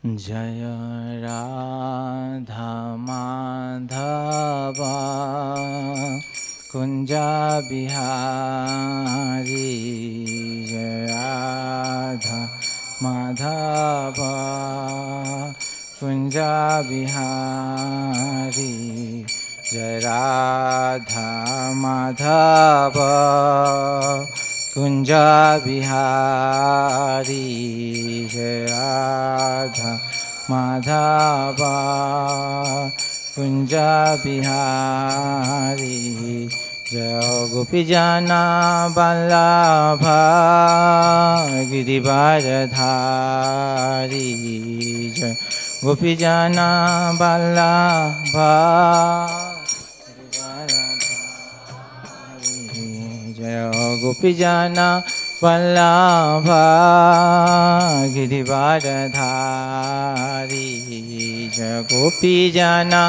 जय राधा माधव कुंज बिहारी जय राधा माधव कुंज बिहारी जय राधा माधव कुंज बिहारी जय राधा माधव कुंज बिहारी जय गोपीजना वल्लभ गिरिवारधारी जय गोपीजना वल्लभ जय गोपीजना वल्लभ गिरिवारधारी जय गोपीजना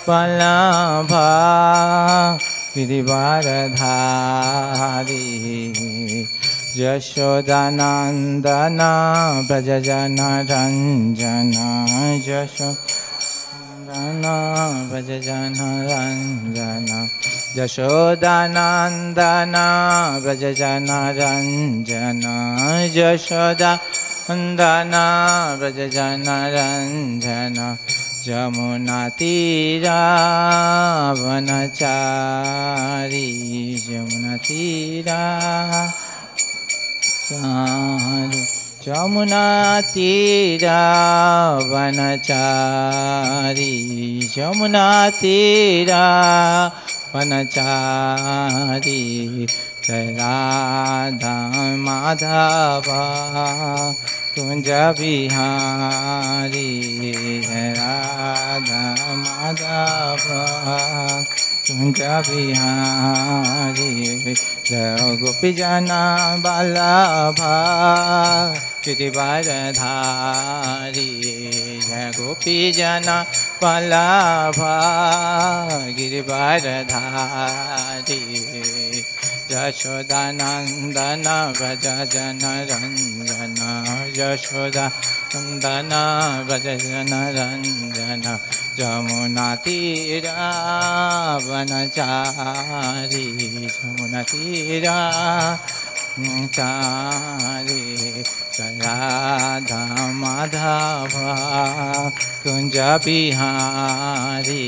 वल्लभ गिरिवारधारी यशोदानंदन व्रजजनरञ्जन व्रजजनरञ्जन यशोदानंदन व्रजजनरञ्जन यशोदानंदन व्रजजनरञ्जन यमुनातीरावनचारी यमुनातीरावनचारी यमुनातीरावनचारी जय राधा माधव कुंज बिहारी जय राधा माधव कुंज बिहारी जय गोपीजना वल्लभ गिरिवारधारी जय गोपीजना वल्लभ गिरिवारधारी यशोदानंदन व्रजजनरञ्जन यशोदानंदन व्रजजनरञ्जन यमुनातीरावनचारी यमुनातीरावनचारी जय राधा माधव कुंज बिहारी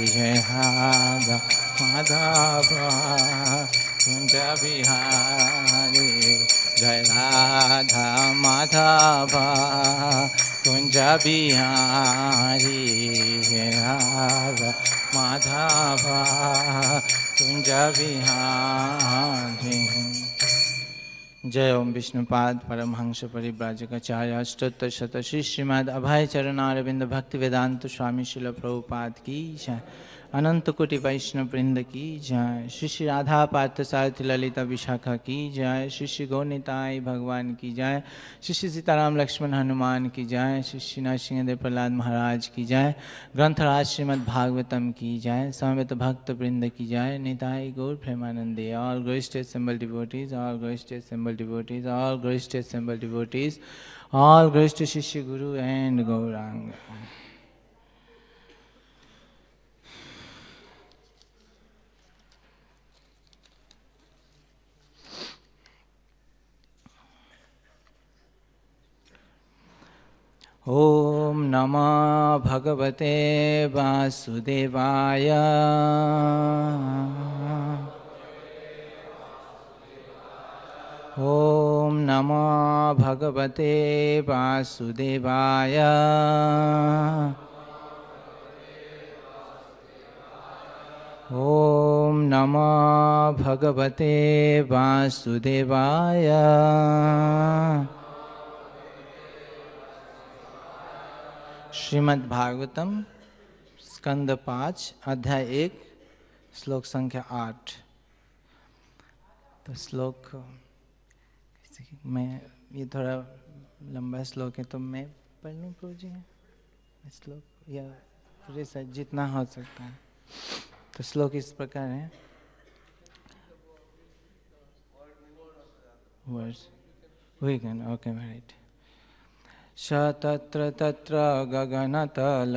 जय राधा माधव कुंज बिहारी जय राधा माधव कुंज बिहारी जय राधा माधव कुंज बिहारी। जय ओम विष्णुपाद परमहंस परिव्राजकाचार्य अष्टोत्तर शत श्री श्रीमद् अभय चरणारविंद भक्ति वेदांत स्वामी शिल प्रभुपाद की जय। अनंत कोटि वैष्णव वृंद की जय। श्री श्री राधा पार्थ सारथी ललिता विशाखा की जय। श्री श्री गौनिताई भगवान की जय। श्री श्री सीताराम लक्ष्मण हनुमान की जय। श्री श्री नरसिंहदेव प्रहलाद महाराज की जय। ग्रंथराज श्रीमद् भागवतम की जय। समवेत भक्त वृंद की जय। निताई गौर प्रेमानंदे। All glories assembled devotees, all glorious assembled devotees, all glorious assembled devotees, all glorious to Shishya Guru and Gauranga. ओम नमः भगवते वासुदेवाय। ओम नमः भगवते वासुदेवाय। ओम नमः भगवते वासुदेवाय। श्रीमद् भागवतम स्कंद 5 अध्याय 1 श्लोक संख्या 8। तो श्लोक मैं ये थोड़ा लंबा श्लोक है तो मैं पढ़ लूँ प्रभु जी श्लोक या पूरे सच जितना हो सकता है। तो श्लोक इस प्रकार है। Words we can okay write. स तत्र तत्र गगनतल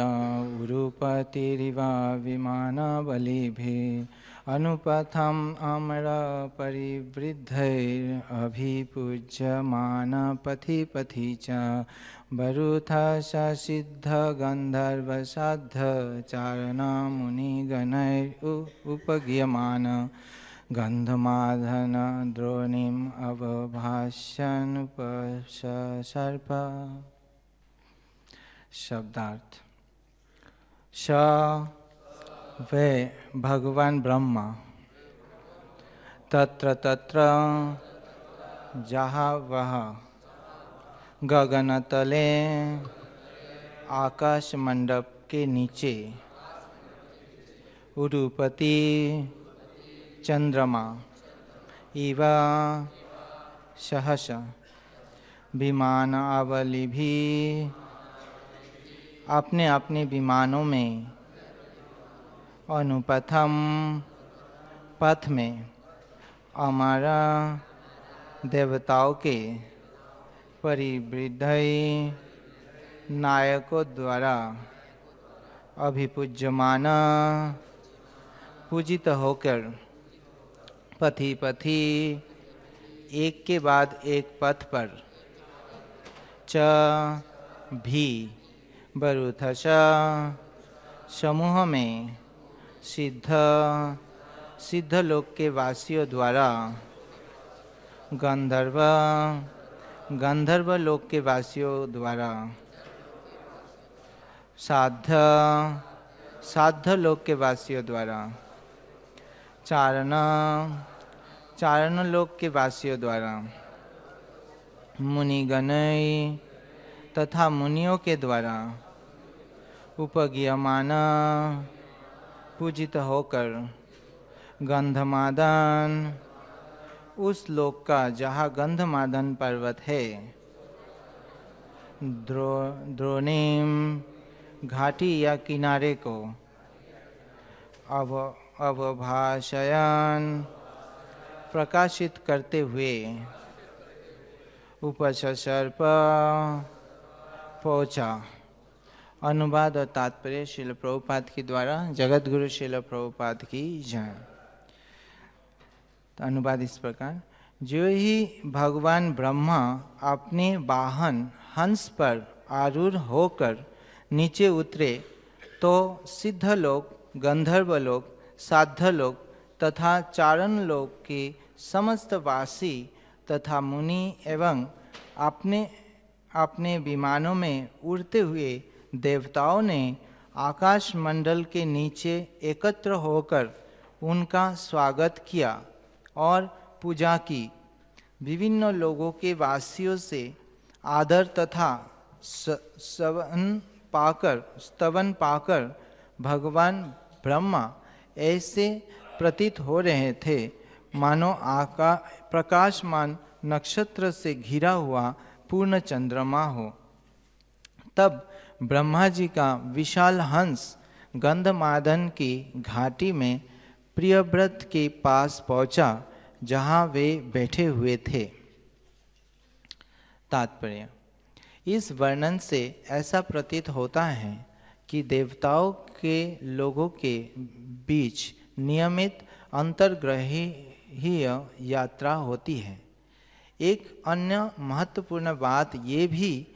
उरुपतिरिव विमानबलिभिः अनुपथम् अमरपरिवृद्धैरभिपूज्यमान पथि पथि च वरुथः सिद्धगन्धर्वसाध्वचारणमुनिगणैरुपगीयमान गन्धमादन द्रोणीम् अवभाष्यनुपसर्प। शब्दार्थ। स वे भगवान ब्रह्मा तत्र तत्र जहाँ वह गगनतले आकाश मंडप के नीचे उरुपति चंद्रमा इव सहस विमान आवली भी अपने अपने विमानों में अनुपथम पथ में हमारा देवताओं के परिवृद्धि नायकों द्वारा अभिपूज्यमान पूजित होकर पथि पथि एक के बाद एक पथ पर च भी बरुथश समूह में सिद्ध लोक के वासियों द्वारा गंधर्व लोक के वासियों द्वारा साध्य लोक के वासियों द्वारा चारण लोक के वासियों द्वारा मुनिगणै तथा मुनियों के द्वारा उपगीयमान पूजित होकर गंधमादन उस लोक का जहाँ गंधमादन पर्वत है द्रोणीम घाटी या किनारे को अवभाषयन प्रकाशित करते हुए उपसर्प पहुँचा। अनुवाद और तात्पर्य श्रील प्रभुपाद के द्वारा जगत गुरु श्रील प्रभुपाद की जय। तो अनुवाद इस प्रकार, जो ही भगवान ब्रह्मा अपने वाहन हंस पर आरूढ़ होकर नीचे उतरे तो सिद्ध लोक, गंधर्व लोक, साध्य लोक तथा चारण लोक के समस्त वासी तथा मुनि एवं अपने विमानों में उड़ते हुए देवताओं ने आकाश मंडल के नीचे एकत्र होकर उनका स्वागत किया और पूजा की। विभिन्न लोगों के वासियों से आदर तथा स्तवन पाकर भगवान ब्रह्मा ऐसे प्रतीत हो रहे थे मानो प्रकाशमान नक्षत्र से घिरा हुआ पूर्ण चंद्रमा हो। तब ब्रह्मा जी का विशाल हंस गंधमादन की घाटी में प्रियव्रत के पास पहुंचा जहां वे बैठे हुए थे। तात्पर्य, इस वर्णन से ऐसा प्रतीत होता है कि देवताओं के लोगों के बीच नियमित अंतर्ग्रहीय यात्रा होती है। एक अन्य महत्वपूर्ण बात ये भी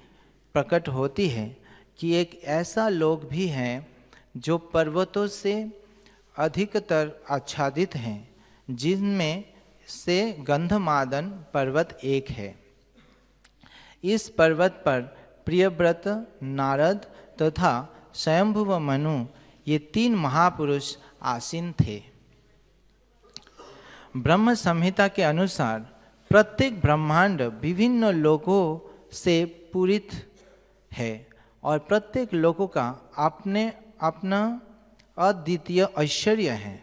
प्रकट होती है कि एक ऐसा लोक भी है जो पर्वतों से अधिकतर आच्छादित हैं, जिनमें से गंधमादन पर्वत एक है। इस पर्वत पर प्रियव्रत, नारद तथा स्वयंभुव मनु ये 3 महापुरुष आसीन थे। ब्रह्म संहिता के अनुसार प्रत्येक ब्रह्मांड विभिन्न लोकों से पूरित है और प्रत्येक लोकों का अपना अद्वितीय ऐश्वर्य है।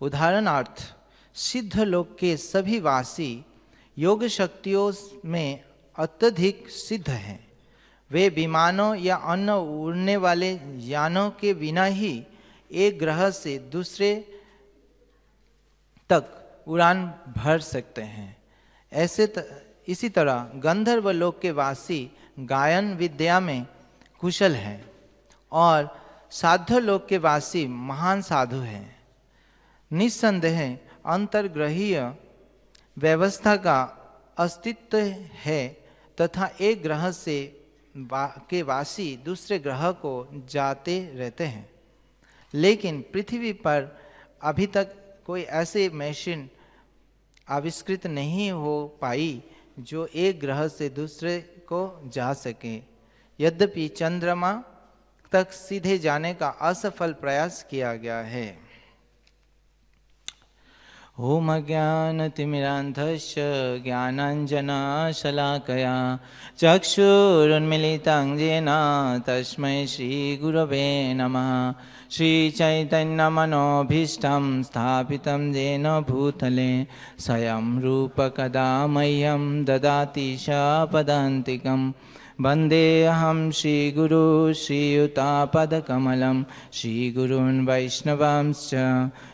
उदाहरणार्थ, सिद्ध लोक के सभी वासी योग शक्तियों में अत्यधिक सिद्ध हैं। वे विमानों या अन्य उड़ने वाले यानों के बिना ही एक ग्रह से दूसरे तक उड़ान भर सकते हैं। इसी तरह गंधर्व लोक के वासी गायन विद्या में कुशल है और साध्य लोक के वासी महान साधु हैं। निस्संदेह अंतर्ग्रहीय व्यवस्था का अस्तित्व है तथा एक ग्रह से के वासी दूसरे ग्रह को जाते रहते हैं, लेकिन पृथ्वी पर अभी तक कोई ऐसी मशीन आविष्कृत नहीं हो पाई जो एक ग्रह से दूसरे को जा सके। यद्यपि चंद्रमा तक सीधे जाने का असफल प्रयास किया गया है। ओम अज्ञानतिमिरान्धस्य ज्ञानाञ्जनशलाकया चक्षुरुन्मीलितं येन तस्मै श्रीगुरवे नमः। श्रीचैतन्यमनोभीष्टं स्थापितं येन भूतले स्वयं रूपकदा मह्यं ददाति पदान्तिकम्। वन्देऽहं श्रीगुरु श्रीयुतापदकमलं श्रीगुरून् वैष्णवांश्च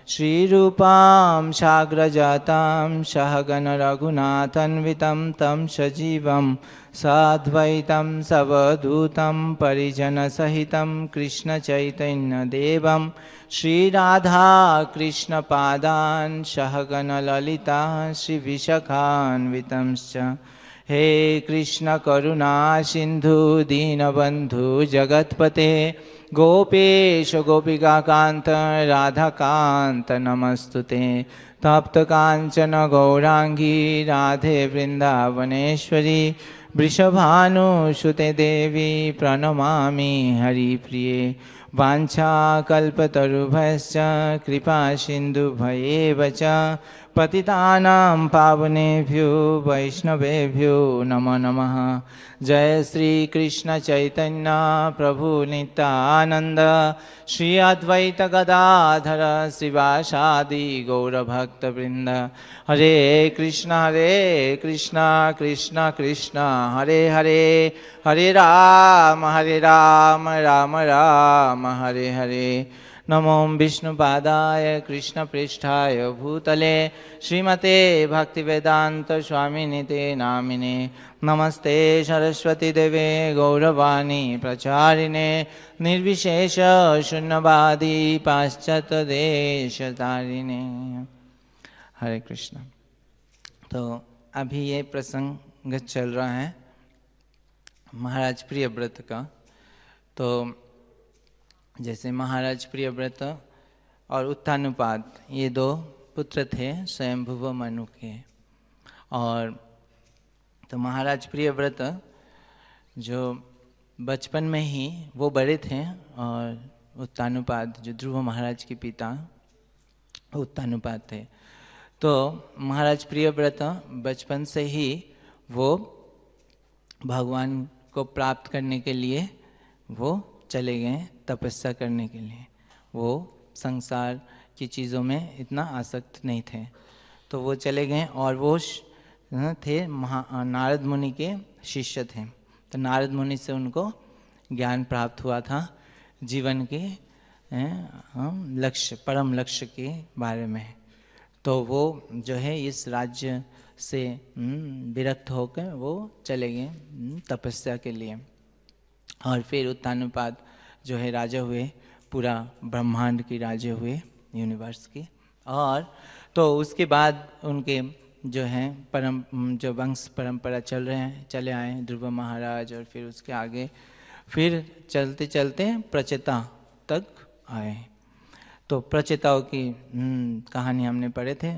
श्रीरूपां साग्रजातां सहगण रघुनाथान्वितं तं सजीवं साद्वैतं सवधूतं परिजनसहितं कृष्णचैतन्यदेवं श्रीराधाकृष्णपादान् सहगण ललिता श्रीविशाखान्वितंश्च। हे कृष्ण करुणा सिंधु दीनबंधु जगतपते गोपेश गोपिकाकांत राधाकांत नमस्तुते। तप्त कांचन गौरांगी राधे वृंदावनेश्वरी वृषभानुसुते देवी प्रणमामि हरिप्रिये। वाञ्छाकल्पतरुभ्यश्च कृपा सिन्धुभ्येव च पतितानां पावनेभ्यो वैष्णवेभ्यो नमो नमः। जय श्री कृष्ण चैतन्य प्रभु नित्यानंद श्री अद्वैत गदाधर श्रीवासादि गौरभक्तवृंद। हरे कृष्ण कृष्ण कृष्ण हरे हरे, हरे राम राम राम हरे हरे। नमो विष्णुपादाय कृष्णपृष्ठाय भूतले श्रीमते भक्तिवेदांत स्वामिनिते नामिने। नमस्ते सरस्वती देवे गौरवाणी प्रचारिणे निर्विशेष शून्यवादी पाश्चात्य देशतारिणे। हरे कृष्ण। तो अभी ये प्रसंग चल रहा है महाराज प्रियव्रत का। तो जैसे महाराज प्रियव्रत और उत्तानुपाद ये दो पुत्र थे स्वयंभुव मनु के। और तो महाराज प्रियव्रत जो बचपन में ही वो बड़े थे और उत्तानुपाद जो ध्रुव महाराज के पिता उत्तानुपाद थे। तो महाराज प्रियव्रत बचपन से ही वो भगवान को प्राप्त करने के लिए वो चले गए तपस्या करने के लिए। वो संसार की चीज़ों में इतना आसक्त नहीं थे, तो वो चले गए और वो थे नारद मुनि के शिष्य थे। तो नारद मुनि से उनको ज्ञान प्राप्त हुआ था जीवन के लक्ष्य परम लक्ष्य के बारे में। तो वो जो है इस राज्य से विरक्त होकर वो चले गए तपस्या के लिए। और फिर उत्तानुपाद जो है राजा हुए, पूरा ब्रह्मांड की राजा हुए, यूनिवर्स की। और तो उसके बाद उनके जो हैं जो वंश परंपरा चले आए ध्रुव महाराज, और फिर उसके आगे फिर चलते चलते प्रचेता तक आए। तो प्रचेताओं की कहानी हमने पढ़े थे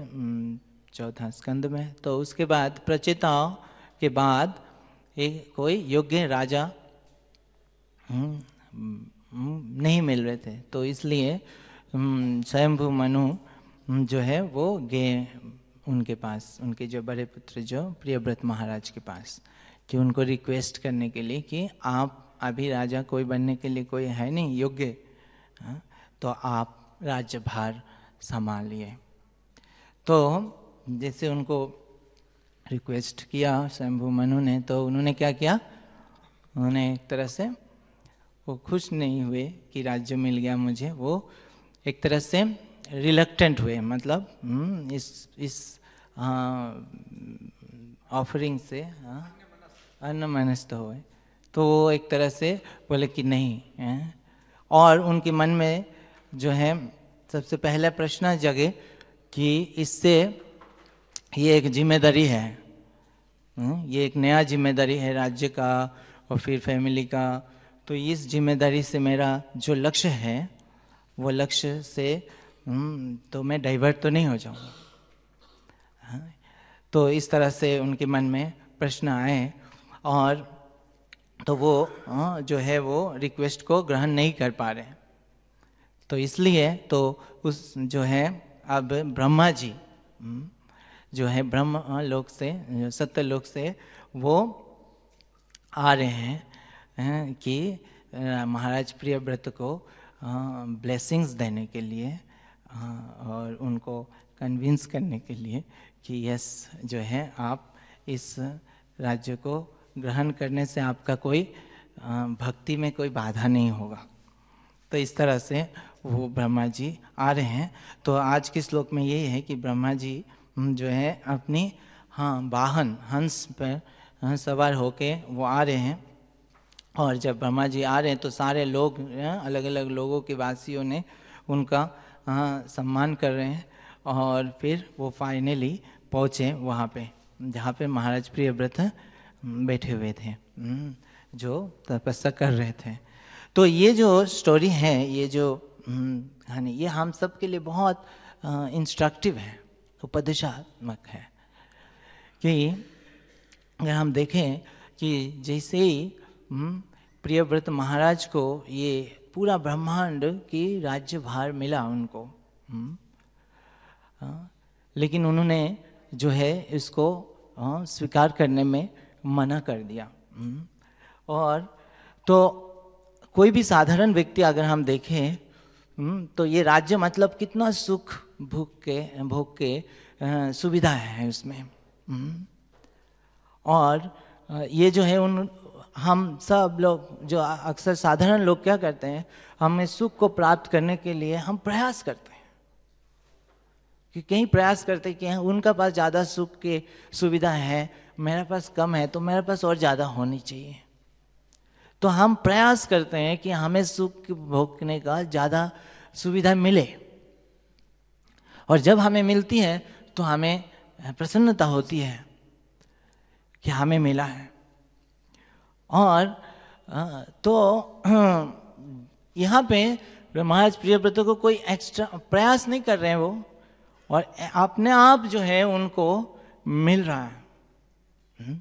चौथा स्कंद में। तो उसके बाद प्रचेताओं के बाद एक कोई योग्य राजा नहीं मिल रहे थे, तो इसलिए स्वयंभू मनु जो है वो गए उनके पास, उनके जो बड़े पुत्र जो प्रियव्रत महाराज के पास, कि उनको रिक्वेस्ट करने के लिए कि आप अभी राजा कोई बनने के लिए कोई है नहीं योग्य, तो आप राज्यभार संभालिए। तो जैसे उनको रिक्वेस्ट किया स्वयंभू मनु ने, तो उन्होंने क्या किया, उन्होंने एक तरह से वो खुश नहीं हुए कि राज्य मिल गया मुझे, वो एक तरह से रिलक्टेंट हुए, मतलब इस ऑफरिंग से अन्यमनस्क हुए, तो वो एक तरह से बोले कि नहीं हैं? और उनके मन में जो है सबसे पहला प्रश्न जगे कि इससे ये एक जिम्मेदारी है, ये एक नया जिम्मेदारी है राज्य का और फिर फैमिली का, तो इस जिम्मेदारी से मेरा जो लक्ष्य है वो लक्ष्य से तो मैं डाइवर्ट तो नहीं हो जाऊंगा। तो इस तरह से उनके मन में प्रश्न आए और तो वो जो है वो रिक्वेस्ट को ग्रहण नहीं कर पा रहे। तो इसलिए तो उस जो है अब ब्रह्मा जी जो है ब्रह्म लोक से, सत्य लोक से वो आ रहे हैं कि महाराज प्रियव्रत को ब्लेसिंग्स देने के लिए और उनको कन्विंस करने के लिए कि यस जो है आप इस राज्य को ग्रहण करने से आपका कोई भक्ति में कोई बाधा नहीं होगा। तो इस तरह से वो ब्रह्मा जी आ रहे हैं। तो आज के श्लोक में यही है कि ब्रह्मा जी जो है अपनी वाहन हंस पर सवार होके वो आ रहे हैं। और जब ब्रह्मा जी आ रहे हैं तो सारे लोग अलग अलग लोगों के वासियों ने उनका सम्मान कर रहे हैं और फिर वो फाइनली पहुँचे वहाँ पे जहाँ पे महाराज प्रियव्रत बैठे हुए थे, जो तपस्या कर रहे थे। तो ये जो स्टोरी है, ये जो कहानी, ये हम सब के लिए बहुत इंस्ट्रक्टिव है, उपदेशात्मक है। कि अगर हम देखें कि जैसे ही प्रियव्रत महाराज को ये पूरा ब्रह्मांड की राज्यभार मिला उनको, लेकिन उन्होंने जो है इसको स्वीकार करने में मना कर दिया। और तो कोई भी साधारण व्यक्ति अगर हम देखें तो ये राज्य मतलब कितना सुख भोग के सुविधा है उसमें। और ये जो है हम सब लोग जो अक्सर साधारण लोग क्या करते हैं, हमें सुख को प्राप्त करने के लिए हम प्रयास करते हैं कि कहीं प्रयास करते हैं कि उनका पास ज़्यादा सुख की सुविधा है, मेरे पास कम है, तो मेरे पास और ज़्यादा होनी चाहिए। तो हम प्रयास करते हैं कि हमें सुख भोगने का ज़्यादा सुविधा मिले, और जब हमें मिलती है तो हमें प्रसन्नता होती है कि हमें मिला है। और तो यहाँ पे महाराज प्रियव्रत को कोई एक्स्ट्रा प्रयास नहीं कर रहे हैं वो, और अपने आप जो है उनको मिल रहा है।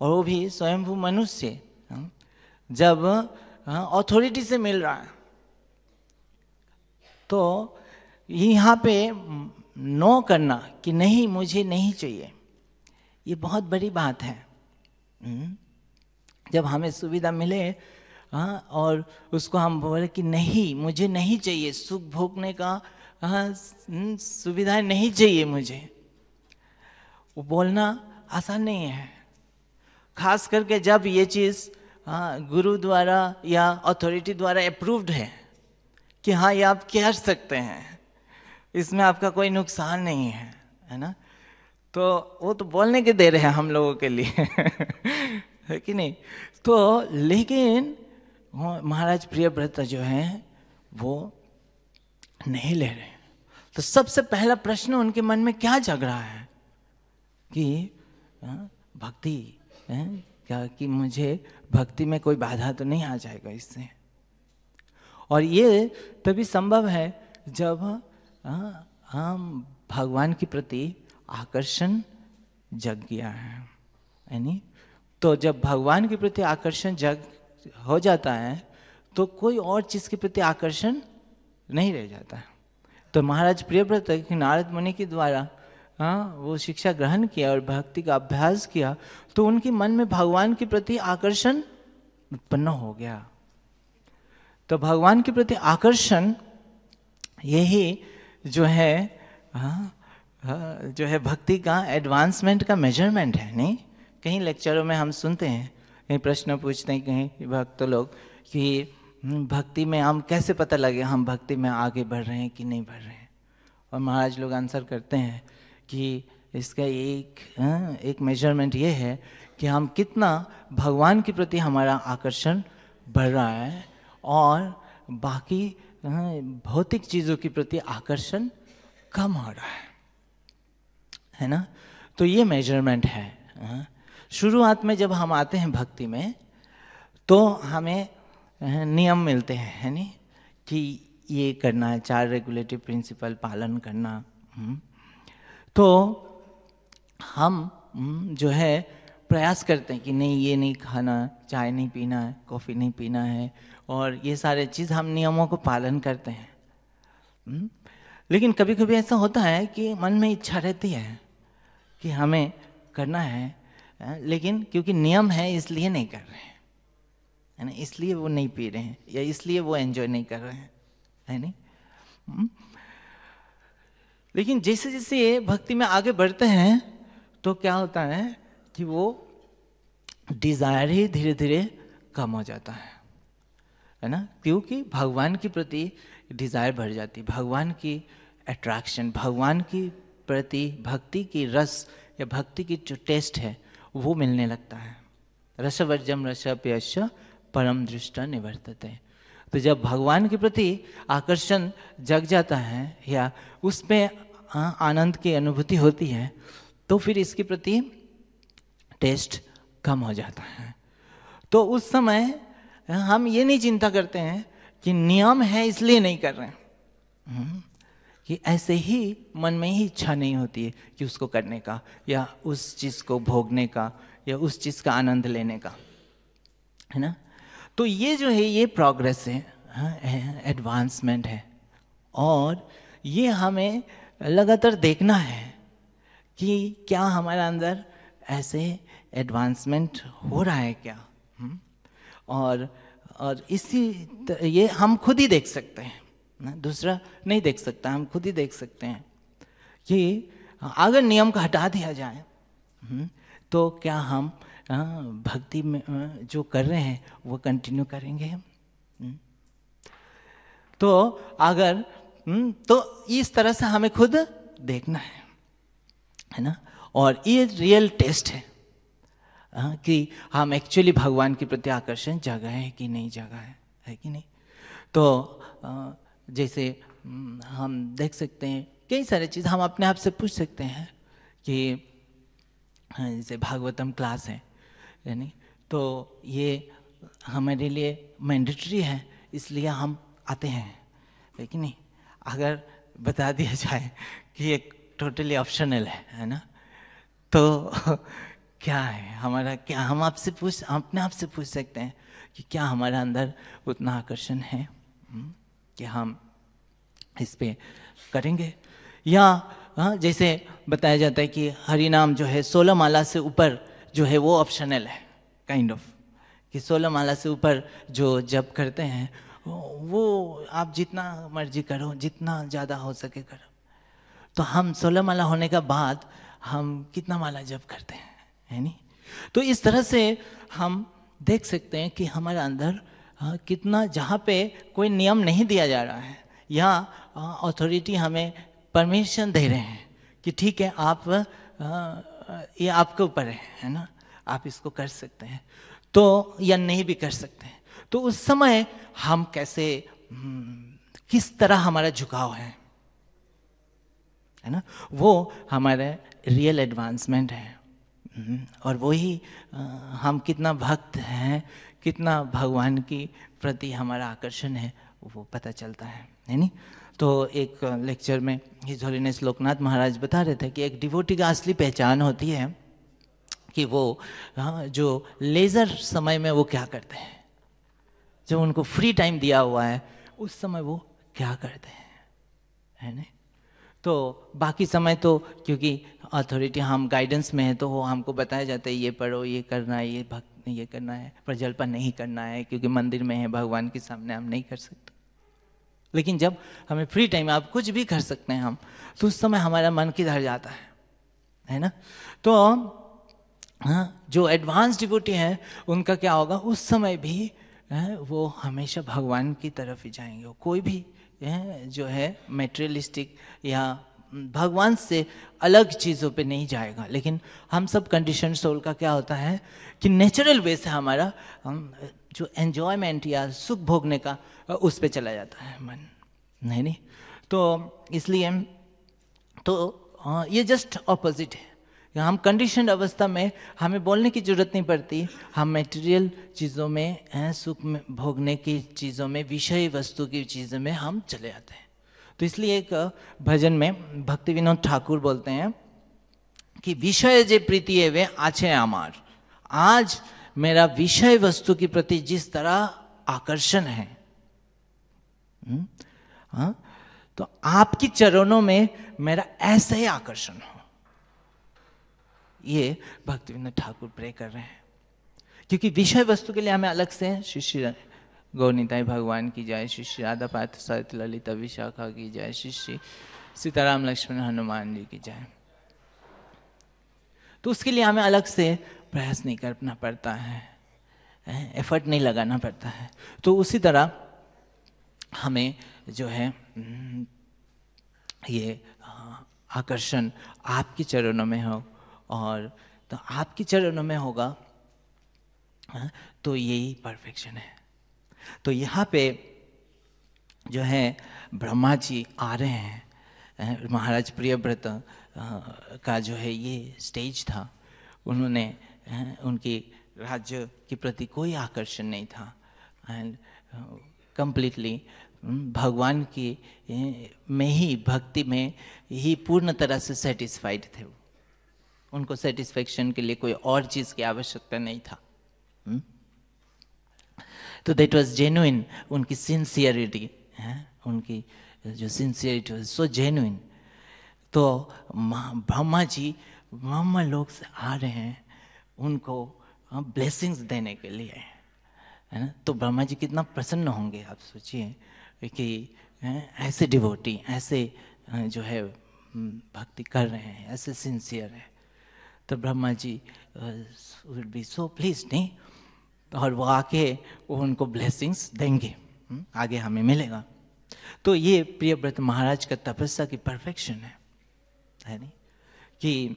और वो भी स्वयंभू मनुष्य जब अथॉरिटी से मिल रहा है, तो यहाँ पे नो करना कि नहीं मुझे नहीं चाहिए, ये बहुत बड़ी बात है। जब हमें सुविधा मिले और उसको हम बोले कि नहीं मुझे नहीं चाहिए, सुख भोगने का सुविधा नहीं चाहिए मुझे, वो बोलना आसान नहीं है। खास करके जब ये चीज़ गुरु द्वारा या अथॉरिटी द्वारा अप्रूव्ड है कि हाँ ये आप कर सकते हैं, इसमें आपका कोई नुकसान नहीं है ना, तो वो तो बोलने के दे रहे हैं हम लोगों के लिए है कि नहीं। तो लेकिन महाराज प्रियव्रत जो हैं वो नहीं ले रहे। तो सबसे पहला प्रश्न उनके मन में क्या जग रहा है कि भक्ति क्या, कि मुझे भक्ति में कोई बाधा तो नहीं आ जाएगा इससे। और ये तभी संभव है जब हम भगवान के प्रति आकर्षण जग गया है, यानी तो जब भगवान के प्रति आकर्षण जग हो जाता है तो कोई और चीज़ के प्रति आकर्षण नहीं रह जाता है। तो महाराज प्रियव्रत नारद मुनि के द्वारा वो शिक्षा ग्रहण किया और भक्ति का अभ्यास किया, तो उनके मन में भगवान के प्रति आकर्षण उत्पन्न हो गया। तो भगवान के प्रति आकर्षण यही जो है जो है भक्ति का एडवांसमेंट का मेजरमेंट है। नहीं, कहीं लेक्चरों में हम सुनते हैं, कहीं प्रश्न पूछते हैं कहीं भक्त लोग कि भक्ति में हम कैसे पता लगे हम भक्ति में आगे बढ़ रहे हैं कि नहीं बढ़ रहे हैं, और महाराज लोग आंसर करते हैं कि इसका एक मेजरमेंट ये है कि हम कितना भगवान के प्रति हमारा आकर्षण बढ़ रहा है और बाकी भौतिक चीज़ों के प्रति आकर्षण कम हो रहा है ना। तो ये मेजरमेंट है। शुरुआत में जब हम आते हैं भक्ति में तो हमें नियम मिलते हैं, है नहीं, कि ये करना है, 4 रेगुलेटिव प्रिंसिपल पालन करना। तो हम जो है प्रयास करते हैं कि नहीं, ये नहीं खाना, चाय नहीं पीना है, कॉफ़ी नहीं पीना है, और ये सारे चीज़ हम नियमों को पालन करते हैं। लेकिन कभी कभी ऐसा होता है कि मन में इच्छा रहती है कि हमें करना है, लेकिन क्योंकि नियम है इसलिए नहीं कर रहे हैं, है ना, इसलिए वो नहीं पी रहे हैं या इसलिए वो एंजॉय नहीं कर रहे हैं, है नहीं। लेकिन जैसे जैसे ये भक्ति में आगे बढ़ते हैं तो क्या होता है कि वो डिजायर ही धीरे धीरे कम हो जाता है ना, क्योंकि भगवान के प्रति डिजायर बढ़ जाती है, भगवान की अट्रैक्शन, भगवान की प्रति भक्ति की रस या भक्ति की जो टेस्ट है वो मिलने लगता है। रसवर्जम रसप्यश्च परम दृष्टा निवर्तते। तो जब भगवान के प्रति आकर्षण जग जाता है या उसमें आनंद की अनुभूति होती है तो फिर इसके प्रति टेस्ट कम हो जाता है। तो उस समय हम ये नहीं चिंता करते हैं कि नियम है इसलिए नहीं कर रहे हैं, कि ऐसे ही मन में ही इच्छा नहीं होती है कि उसको करने का या उस चीज़ को भोगने का या उस चीज़ का आनंद लेने का, है ना। तो ये जो है ये प्रोग्रेस है, एडवांसमेंट है, और ये हमें लगातार देखना है कि क्या हमारे अंदर ऐसे एडवांसमेंट हो रहा है क्या। और इसी ये हम खुद ही देख सकते हैं ना, दूसरा नहीं देख सकता, हम खुद ही देख सकते हैं कि अगर नियम को हटा दिया जाए तो क्या हम भक्ति में जो कर रहे हैं वो कंटिन्यू करेंगे। तो अगर तो इस तरह से हमें खुद देखना है ना, और ये रियल टेस्ट है कि हम एक्चुअली भगवान के प्रति आकर्षण जगा है कि नहीं जगा है कि नहीं। तो जैसे हम देख सकते हैं कई सारे चीज़ हम अपने आप से पूछ सकते हैं कि जैसे भागवतम क्लास है यानी, तो ये हमारे लिए मैंडेटरी है इसलिए हम आते हैं, लेकिन नहीं अगर बता दिया जाए कि एक टोटली ऑप्शनल है ना, तो क्या है हमारा, क्या हम अपने आप से पूछ सकते हैं कि क्या हमारा अंदर उतना आकर्षण है कि हम इस पे करेंगे। या जैसे बताया जाता है कि हरि नाम जो है 16 माला से ऊपर जो है वो ऑप्शनल है, काइंड ऑफ, कि 16 माला से ऊपर जो जप करते हैं वो आप जितना मर्जी करो, जितना ज़्यादा हो सके करो। तो हम 16 माला होने के बाद हम कितना माला जप करते हैं, है नहीं। तो इस तरह से हम देख सकते हैं कि हमारे अंदर कितना, जहाँ पे कोई नियम नहीं दिया जा रहा है या अथॉरिटी हमें परमिशन दे रहे हैं कि ठीक है आप ये आपके ऊपर है ना, आप इसको कर सकते हैं तो या नहीं भी कर सकते हैं, तो उस समय हम कैसे किस तरह हमारा झुकाव है ना, वो हमारा रियल एडवांसमेंट है। और वही हम कितना भक्त हैं, कितना भगवान की प्रति हमारा आकर्षण है वो पता चलता है नहीं। तो एक लेक्चर में हिज होलीनेस लोकनाथ महाराज बता रहे थे कि एक डिवोटी का असली पहचान होती है कि वो जो लेज़र समय में वो क्या करते हैं, जब उनको फ्री टाइम दिया हुआ है उस समय वो क्या करते हैं, है नहीं। तो बाकी समय तो क्योंकि अथॉरिटी हम गाइडेंस में है तो वो हमको बताया जाता है ये पढ़ो, ये करना है, ये भक्त ये करना है, पर जलपन नहीं करना है क्योंकि मंदिर में है, भगवान के सामने हम नहीं कर सकते। लेकिन जब हमें फ्री टाइम, आप कुछ भी कर सकते हैं हम, तो उस समय हमारा मन किधर जाता है ना। तो हाँ, जो एडवांस डिवोटी है उनका क्या होगा, उस समय भी वो हमेशा भगवान की तरफ ही जाएंगे। कोई भी जो है मेटेरियलिस्टिक या भगवान से अलग चीज़ों पे नहीं जाएगा। लेकिन हम सब कंडीशन सोल का क्या होता है कि नेचुरल वे से हमारा जो एन्जॉयमेंट या सुख भोगने का उस पे चला जाता है मन, नहीं। तो इसलिए तो ये जस्ट ऑपोजिट है। हम कंडीशन अवस्था में हमें बोलने की जरूरत नहीं पड़ती, हम मटेरियल चीज़ों में, सुख में भोगने की चीज़ों में, विषय वस्तु की चीज़ों में हम चले जाते हैं। तो इसलिए एक भजन में भक्ति विनोद ठाकुर बोलते हैं कि विषय जे प्रीति है वे आछे आमार। आज मेरा विषय वस्तु के प्रति जिस तरह आकर्षण है, तो आपकी चरणों में मेरा ऐसा ही आकर्षण हो। ये भक्ति विनोद ठाकुर प्रे कर रहे हैं, क्योंकि विषय वस्तु के लिए हमें अलग से शिष्य गौनिताई भगवान की जय, शिष्य राधा पार्थ सहित ललिता विशाखा की जय, शिष्य सीताराम लक्ष्मण हनुमान जी की जय। तो उसके लिए हमें अलग से प्रयास नहीं करना पड़ता है, एफर्ट नहीं लगाना पड़ता है। तो उसी तरह हमें जो है ये आकर्षण आपके चरणों में हो, और तो आपके चरणों में होगा तो यही परफेक्शन है। तो यहाँ पे जो है ब्रह्मा जी आ रहे हैं, महाराज प्रियव्रत का जो है ये स्टेज था। उन्होंने उनकी राज्य के प्रति कोई आकर्षण नहीं था, एंड कंप्लीटली भगवान की में ही, भक्ति में ही पूर्ण तरह से सेटिस्फाइड थे। उनको सेटिस्फेक्शन के लिए कोई और चीज़ की आवश्यकता नहीं था। तो दैट वाज जेन्युइन, उनकी सिंसियरिटी है, उनकी जो सिंसियरिटी वाज सो जेन्युइन। तो ब्रह्मा जी ब्रह्म लोक से आ रहे हैं उनको ब्लेसिंग्स देने के लिए, है ना। तो ब्रह्मा जी कितना प्रसन्न होंगे, आप सोचिए कि ऐसे डिवोटी, ऐसे जो है भक्ति कर रहे हैं, ऐसे सिंसियर है। तो Brahma ji will be so please, नहीं, और वो आके वो उनको ब्लेसिंग्स देंगे, आगे हमें मिलेगा। तो ये प्रियव्रत महाराज का तपस्या की परफेक्शन है नहीं, कि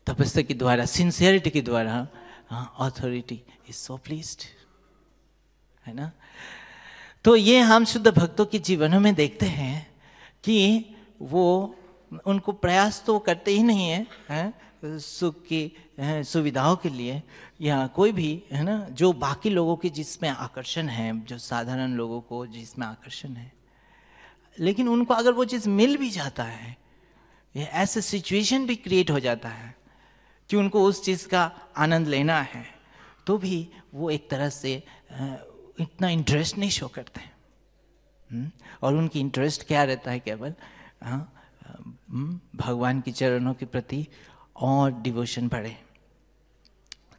तपस्या के द्वारा, सिंसियरिटी के द्वारा ऑथोरिटी इज सो प्लीज्ड, है ना। तो ये हम शुद्ध भक्तों के जीवनों में देखते हैं कि वो उनको प्रयास तो करते ही नहीं है, सुख की सुविधाओं के लिए या कोई भी, है ना, जो बाकी लोगों के जिसमें आकर्षण है, जो साधारण लोगों को जिसमें आकर्षण है, लेकिन उनको अगर वो चीज़ मिल भी जाता है, ये ऐसे सिचुएशन भी क्रिएट हो जाता है कि उनको उस चीज़ का आनंद लेना है, तो भी वो एक तरह से इतना इंटरेस्ट नहीं शो करते हैं। और उनकी इंटरेस्ट क्या रहता है, केवल भगवान के चरणों के प्रति और डिवोशन बढ़े।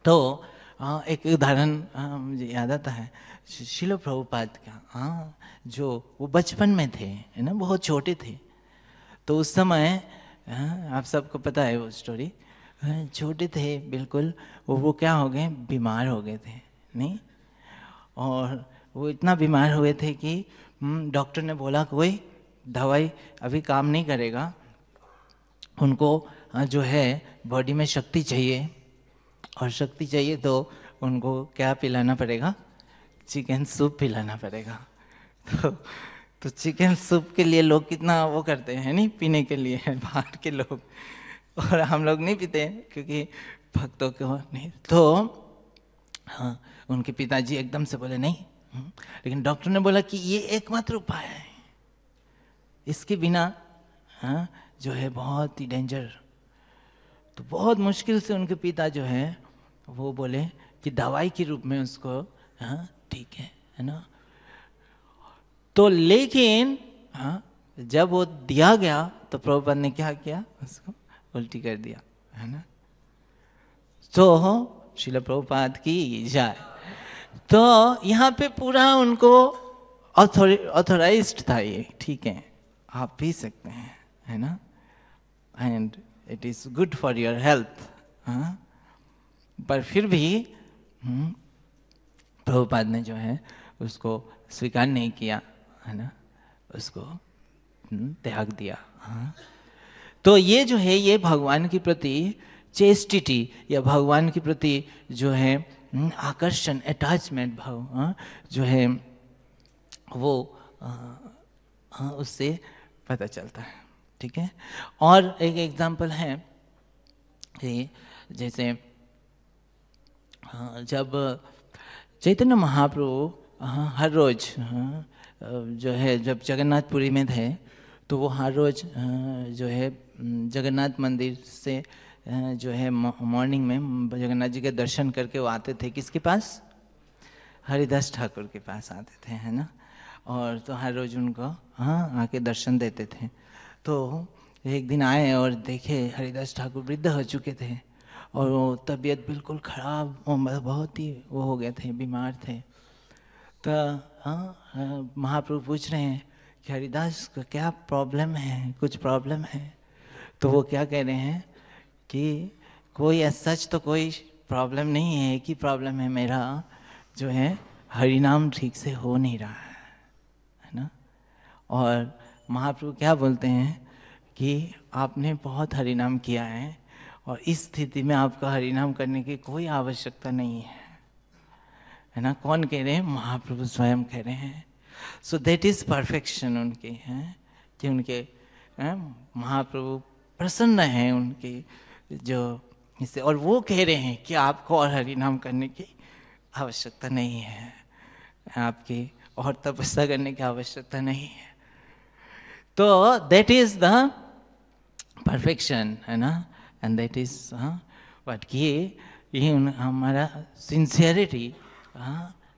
तो एक उदाहरण मुझे याद आता है श्रील प्रभुपाद का, जो वो बचपन में थे, है ना, बहुत छोटे थे। तो उस समय आप सबको पता है वो स्टोरी, छोटे थे बिल्कुल, वो क्या हो गए, बीमार हो गए थे, नहीं। और वो इतना बीमार हुए थे कि डॉक्टर ने बोला कोई दवाई अभी काम नहीं करेगा, उनको जो है बॉडी में शक्ति चाहिए, और शक्ति चाहिए तो उनको क्या पिलाना पड़ेगा, चिकन सूप पिलाना पड़ेगा। तो चिकन सूप के लिए लोग कितना वो करते हैं, नहीं, पीने के लिए बाहर के लोग, और हम लोग नहीं पीते क्योंकि भक्तों को नहीं। तो हाँ, उनके पिताजी एकदम से बोले नहीं, लेकिन डॉक्टर ने बोला कि ये एकमात्र उपाय है, इसके बिना जो है बहुत ही डेंजर। तो बहुत मुश्किल से उनके पिता जो है वो बोले कि दवाई के रूप में उसको, ठीक है ना। तो लेकिन जब वो दिया गया तो प्रभुपाद ने क्या किया, उसको उल्टी कर दिया, है ना। तो श्रील प्रभुपाद की जय। तो यहाँ पे पूरा उनको ऑथोराइज्ड था ये, ठीक है, आप पी सकते हैं, है ना, and it is good for your health. पर फिर भी प्रभुपाद ने जो है उसको स्वीकार नहीं किया, है ना, उसको त्याग दिया। हाँ, तो ये जो है ये भगवान के प्रति चेस्टिटी या भगवान के प्रति जो है आकर्षण, अटैचमेंट भाव, हाँ, जो है वो हाँ उससे पता चलता है। ठीक है, और एक एग्जाम्पल है कि जैसे जब चैतन्य महाप्रभु हर रोज जो है जब जगन्नाथपुरी में थे तो वो हर रोज जो है जगन्नाथ मंदिर से जो है मॉर्निंग में जगन्नाथ जी के दर्शन करके वो आते थे। किसके पास? हरिदास ठाकुर के पास आते थे, है ना। और तो हर रोज उनको आके दर्शन देते थे। तो एक दिन आए और देखे हरिदास ठाकुर वृद्ध हो चुके थे और वो तबीयत बिल्कुल खराब, बहुत ही वो हो गए थे, बीमार थे। तो महाप्रभु पूछ रहे हैं कि हरिदास का क्या प्रॉब्लम है, कुछ प्रॉब्लम है? तो वो क्या कह रहे हैं कि कोई सच तो कोई प्रॉब्लम नहीं है, एक ही प्रॉब्लम है मेरा, जो है हरिनाम ठीक से हो नहीं रहा है ना। और महाप्रभु क्या बोलते हैं कि आपने बहुत हरिनाम किया है और इस स्थिति में आपका हरिनाम करने की कोई आवश्यकता नहीं है ना। कौन कह रहे हैं? महाप्रभु स्वयं कह रहे हैं। सो दैट इज परफेक्शन उनके हैं कि उनके महाप्रभु प्रसन्न हैं उनके जो इससे, और वो कह रहे हैं कि आपको और हरिनाम करने की आवश्यकता नहीं है, आपकी और तपस्या करने की आवश्यकता नहीं है। तो दैट इज द परफेक्शन, है ना। एंड दैट इज बट ये हमारा सिंसियरिटी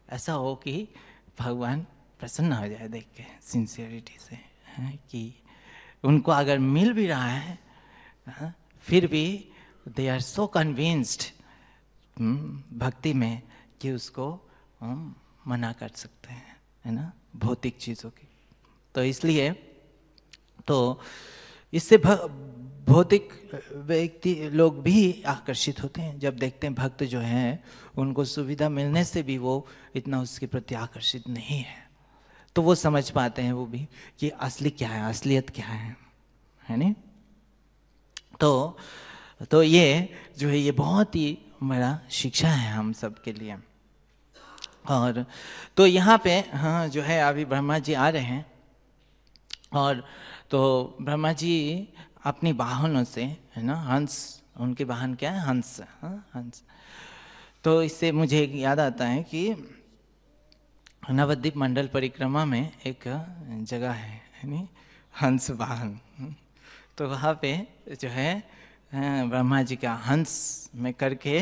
ऐसा हो कि भगवान प्रसन्न हो जाए देख के, सिंसियरिटी से, कि उनको अगर मिल भी रहा है फिर भी दे आर सो कन्विंस्ड भक्ति में कि उसको हम मना कर सकते हैं, है ना, भौतिक चीज़ों की। तो इसलिए तो इससे भौतिक व्यक्ति लोग भी आकर्षित होते हैं जब देखते हैं भक्त जो हैं उनको सुविधा मिलने से भी वो इतना उसके प्रति आकर्षित नहीं है। तो वो समझ पाते हैं वो भी कि असली क्या है, असलियत क्या है नहीं। तो ये जो है ये बहुत ही बड़ा शिक्षा है हम सब के लिए। और तो यहाँ पे जो है अभी ब्रह्मा जी आ रहे हैं और तो ब्रह्मा जी अपनी वाहनों से, है ना, हंस, उनके वाहन क्या है? हंस, हंस। तो इससे मुझे याद आता है कि नवद्वीप मंडल परिक्रमा में एक जगह है नहीं, हंस वाहन। तो वहाँ पे जो है ब्रह्मा जी का हंस में करके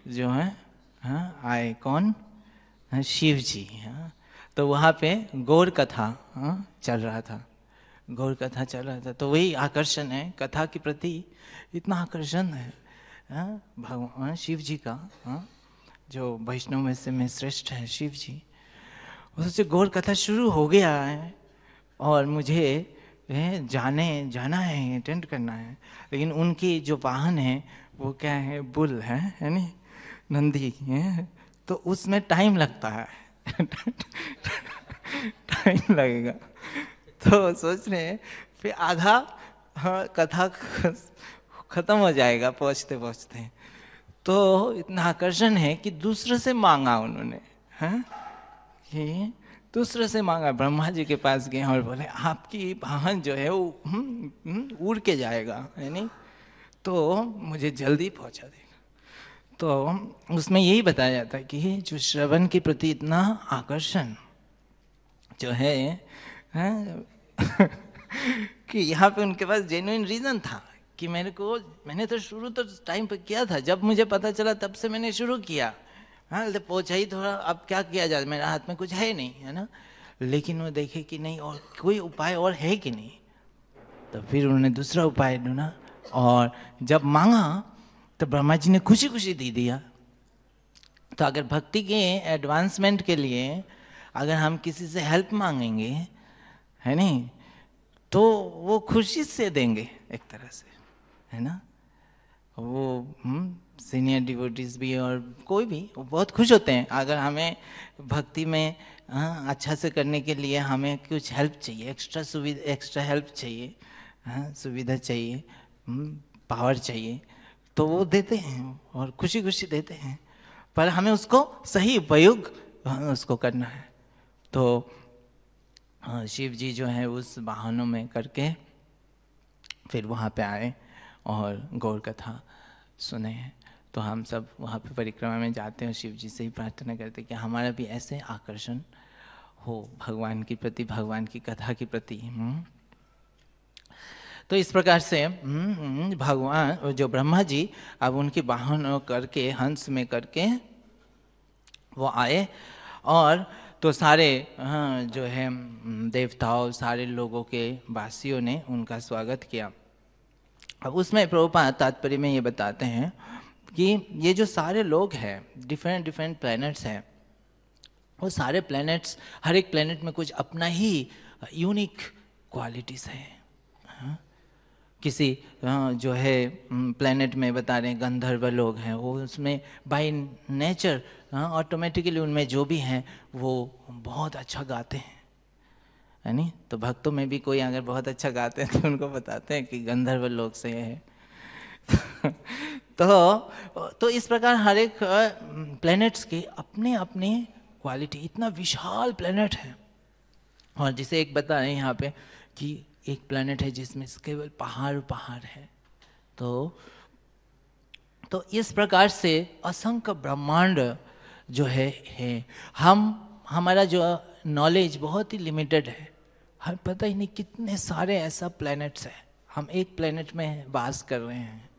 जो है आए कौन? शिव जी। तो वहाँ पे गौर कथा चल रहा था, गौर कथा चल रहा था। तो वही आकर्षण है, कथा के प्रति इतना आकर्षण है भगवान शिव जी का, जो वैष्णव में से में श्रेष्ठ है शिव जी। उससे गौर कथा शुरू हो गया है और मुझे जाना है, अटेंड करना है, लेकिन उनकी जो वाहन है वो क्या है? बुल है नहीं, नंदी है। तो उसमें टाइम लगता है टाइम लगेगा। तो सोच रहे हैं फिर आधा कथा खत्म हो जाएगा पहुँचते पहुँचते। तो इतना आकर्षण है कि दूसरे से मांगा उन्होंने, कि दूसरे से मांगा, ब्रह्मा जी के पास गए और बोले आपकी वाहन जो है वो उड़ के जाएगा, है नहीं, तो मुझे जल्दी पहुंचा देगा। तो उसमें यही बताया जाता है कि जो श्रवण के प्रति इतना आकर्षण जो है कि यहाँ पे उनके पास जेन्युइन रीज़न था कि मैंने तो शुरू तो टाइम पे किया था, जब मुझे पता चला तब से मैंने शुरू किया। तो पहुँचा ही थोड़ा, अब क्या किया जाए, मेरे हाथ में कुछ है नहीं, है ना। लेकिन वो देखे कि नहीं और कोई उपाय और है कि नहीं, तो फिर उन्होंने दूसरा उपाय ढूंढा और जब मांगा तो ब्रह्मा जी ने खुशी खुशी दे दिया। तो अगर भक्ति के एडवांसमेंट के लिए अगर हम किसी से हेल्प मांगेंगे, है नहीं, तो वो खुशी से देंगे एक तरह से, है ना। वो सीनियर डिवोटीज भी और कोई भी वो बहुत खुश होते हैं अगर हमें भक्ति में अच्छा से करने के लिए हमें कुछ हेल्प चाहिए, एक्स्ट्रा हेल्प चाहिए, सुविधा चाहिए, पावर चाहिए, तो वो देते हैं और खुशी खुशी देते हैं। पर हमें उसको सही उपयोग उसको करना है। तो शिव जी जो है उस वाहनों में करके फिर वहाँ पे आए और गौर कथा सुने हैं। तो हम सब वहाँ पे परिक्रमा में जाते हैं और शिव जी से ही प्रार्थना करते हैं कि हमारा भी ऐसे आकर्षण हो भगवान के प्रति, भगवान की कथा के प्रति। तो इस प्रकार से भगवान जो ब्रह्मा जी अब उनके वाहन करके हंस में करके वो आए और तो सारे जो है देवताओं सारे लोगों के वासियों ने उनका स्वागत किया। अब उसमें प्रभुपाद तात्पर्य में ये बताते हैं कि ये जो सारे लोग हैं डिफरेंट डिफरेंट प्लैनेट्स हैं, वो सारे प्लैनेट्स हर एक प्लैनेट में कुछ अपना ही यूनिक क्वालिटीज़ है। किसी जो है प्लैनेट में बता रहे हैं गंधर्व लोग हैं, वो उसमें बाय नेचर ऑटोमेटिकली उनमें जो भी हैं वो बहुत अच्छा गाते हैं, है नहीं? तो भक्तों में भी कोई अगर बहुत अच्छा गाते हैं तो उनको बताते हैं कि गंधर्व लोग से है। तो इस प्रकार हर एक प्लैनेट्स के अपने अपने क्वालिटी, इतना विशाल प्लैनेट है। और जिसे एक बता रहे हैं यहाँ पे कि एक प्लैनेट है जिसमें केवल पहाड़ पहाड़ है। तो इस प्रकार से असंख्य ब्रह्मांड जो है हमारा जो नॉलेज बहुत ही लिमिटेड है। हमें पता ही नहीं कितने सारे ऐसा प्लैनेट्स हैं। हम एक प्लैनेट में वास कर रहे हैं,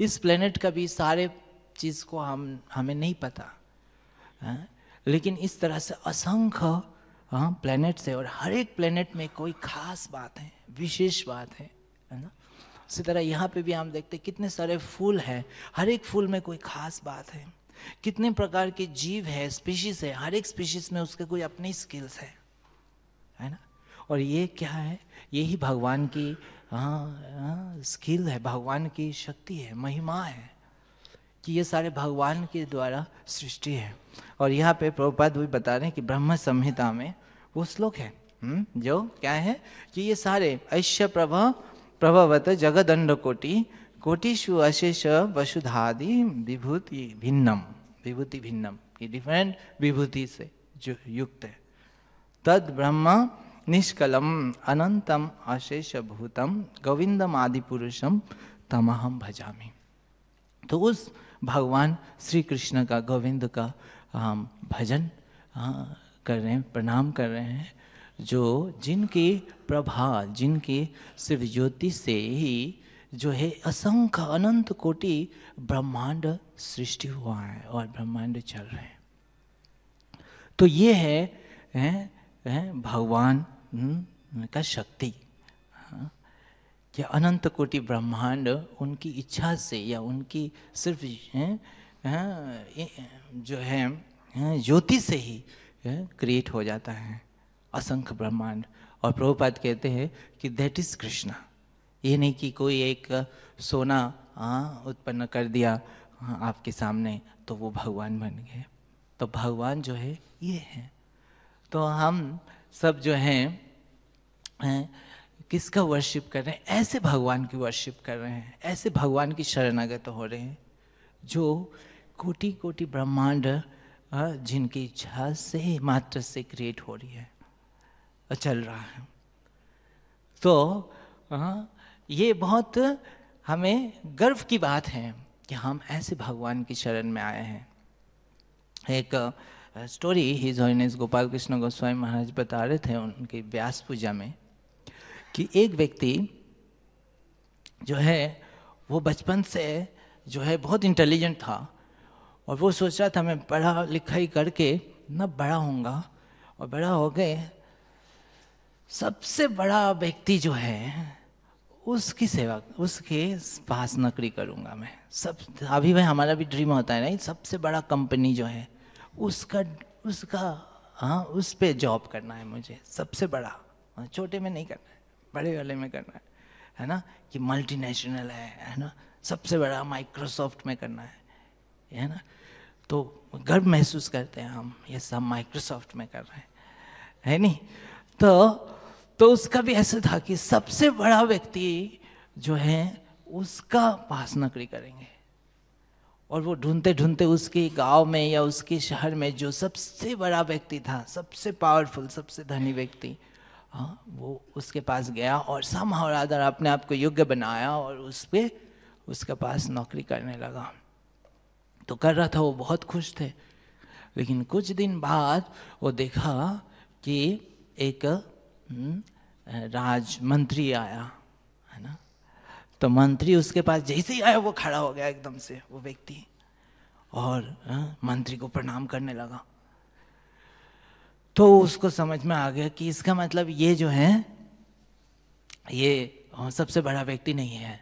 इस प्लैनेट का भी सारे चीज़ को हमें नहीं पता है? लेकिन इस तरह से असंख्य प्लैनेट्स है और हर एक प्लैनेट में कोई खास बात है, विशेष बात है ना? इसी तरह यहाँ पे भी हम देखते हैं कितने सारे फूल हैं, हर एक फूल में कोई खास बात है। कितने प्रकार के जीव है, स्पीशीज है, हर एक स्पीशीज में उसके कोई अपनी स्किल्स है ना? और ये क्या है? यही भगवान की स्किल है, भगवान की शक्ति है, महिमा है कि ये सारे भगवान के द्वारा सृष्टि है। और यहाँ पे प्रभुपाद भी बता रहे हैं कि ब्रह्म संहिता में वो श्लोक है जो क्या है कि ये सारे ऐश्य प्रभवत जगदंड कोटिषु अशेष वसुधादि विभूति भिन्नम, ये डिफरेंट विभूति से जो युक्त है। तद ब्रह्म निष्कलम अनंतम अशेष भूतम गोविंदम आदि पुरुषम तमहम भजामि। तो उस भगवान श्री कृष्ण का, गोविंद का हम भजन कर रहे हैं, प्रणाम कर रहे हैं, जो जिनकी प्रभा, जिनकी सिर्फ ज्योति से ही जो है असंख्य अनंत कोटि ब्रह्मांड सृष्टि हुआ है और ब्रह्मांड चल रहे हैं। तो ये है भगवान का शक्ति कि अनंत कोटि ब्रह्मांड उनकी इच्छा से या उनकी सिर्फ जो है ज्योति से ही क्रिएट हो जाता है असंख्य ब्रह्मांड। और प्रभुपाद कहते हैं कि दैट इज कृष्णा। ये नहीं कि कोई एक सोना उत्पन्न कर दिया आपके सामने तो वो भगवान बन गए। तो भगवान जो है ये है। तो हम सब जो हैं किसका वर्शिप कर रहे हैं? ऐसे भगवान की वर्शिप कर रहे हैं, ऐसे भगवान की शरणागत हो रहे हैं जो कोटि कोटि ब्रह्मांड जिनकी इच्छा से मात्र से क्रिएट हो रही है, चल रहा है। तो ये बहुत हमें गर्व की बात है कि हम ऐसे भगवान की शरण में आए हैं। एक स्टोरी हिज होइनेस गोपाल कृष्ण गोस्वामी महाराज बता रहे थे उनकी व्यास पूजा में कि एक व्यक्ति जो है वो बचपन से जो है बहुत इंटेलिजेंट था और वो सोच रहा था मैं पढ़ा लिखाई करके ना बड़ा होऊंगा और बड़ा हो गए सबसे बड़ा व्यक्ति जो है उसकी सेवा, उसके पास नौकरी करूंगा मैं। सब अभी भाई हमारा भी ड्रीम होता है नहीं, सबसे बड़ा कंपनी जो है उसका उस पे जॉब करना है मुझे, सबसे बड़ा, छोटे में नहीं करना है, बड़े वाले में करना है ना? कि मल्टीनेशनल है ना? सबसे बड़ा माइक्रोसॉफ्ट में करना है ना। तो गर्व महसूस करते हैं हम, ये सब माइक्रोसॉफ्ट में कर रहे हैं, है नहीं। तो उसका भी ऐसा था कि सबसे बड़ा व्यक्ति जो है उसका पास नौकरी करेंगे। और वो ढूंढते ढूंढते उसके गांव में या उसके शहर में जो सबसे बड़ा व्यक्ति था, सबसे पावरफुल, सबसे धनी व्यक्ति, हाँ, वो उसके पास गया और somehow rather अपने आप को योग्य बनाया और उसके पास नौकरी करने लगा। तो कर रहा था, वो बहुत खुश थे। लेकिन कुछ दिन बाद वो देखा कि एक राजमंत्री आया, है ना। तो मंत्री उसके पास जैसे ही आया वो खड़ा हो गया एकदम से, वो व्यक्ति, और मंत्री को प्रणाम करने लगा। तो उसको समझ में आ गया कि इसका मतलब ये जो है ये सबसे बड़ा व्यक्ति नहीं है,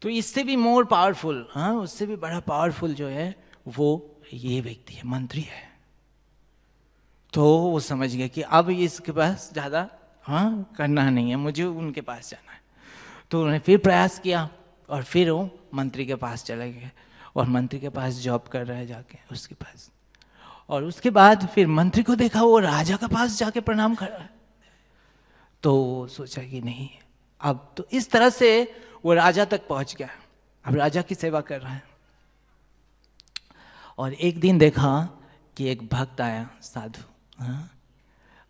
तो इससे भी मोर पावरफुल, हाँ, उससे भी बड़ा पावरफुल जो है वो ये व्यक्ति है, मंत्री है। तो वो समझ गया कि अब इसके पास ज़्यादा करना नहीं है, मुझे उनके पास जाना है। तो उन्होंने फिर प्रयास किया और फिर वो मंत्री के पास चले गए और मंत्री के पास जॉब कर रहे हैं जाके उसके पास। और उसके बाद फिर मंत्री को देखा वो राजा के पास जाके प्रणाम कर रहा है। तो सोचा कि नहीं, अब तो इस तरह से वो राजा तक पहुंच गया, अब राजा की सेवा कर रहा है। और एक दिन देखा कि एक भक्त आया, साधु,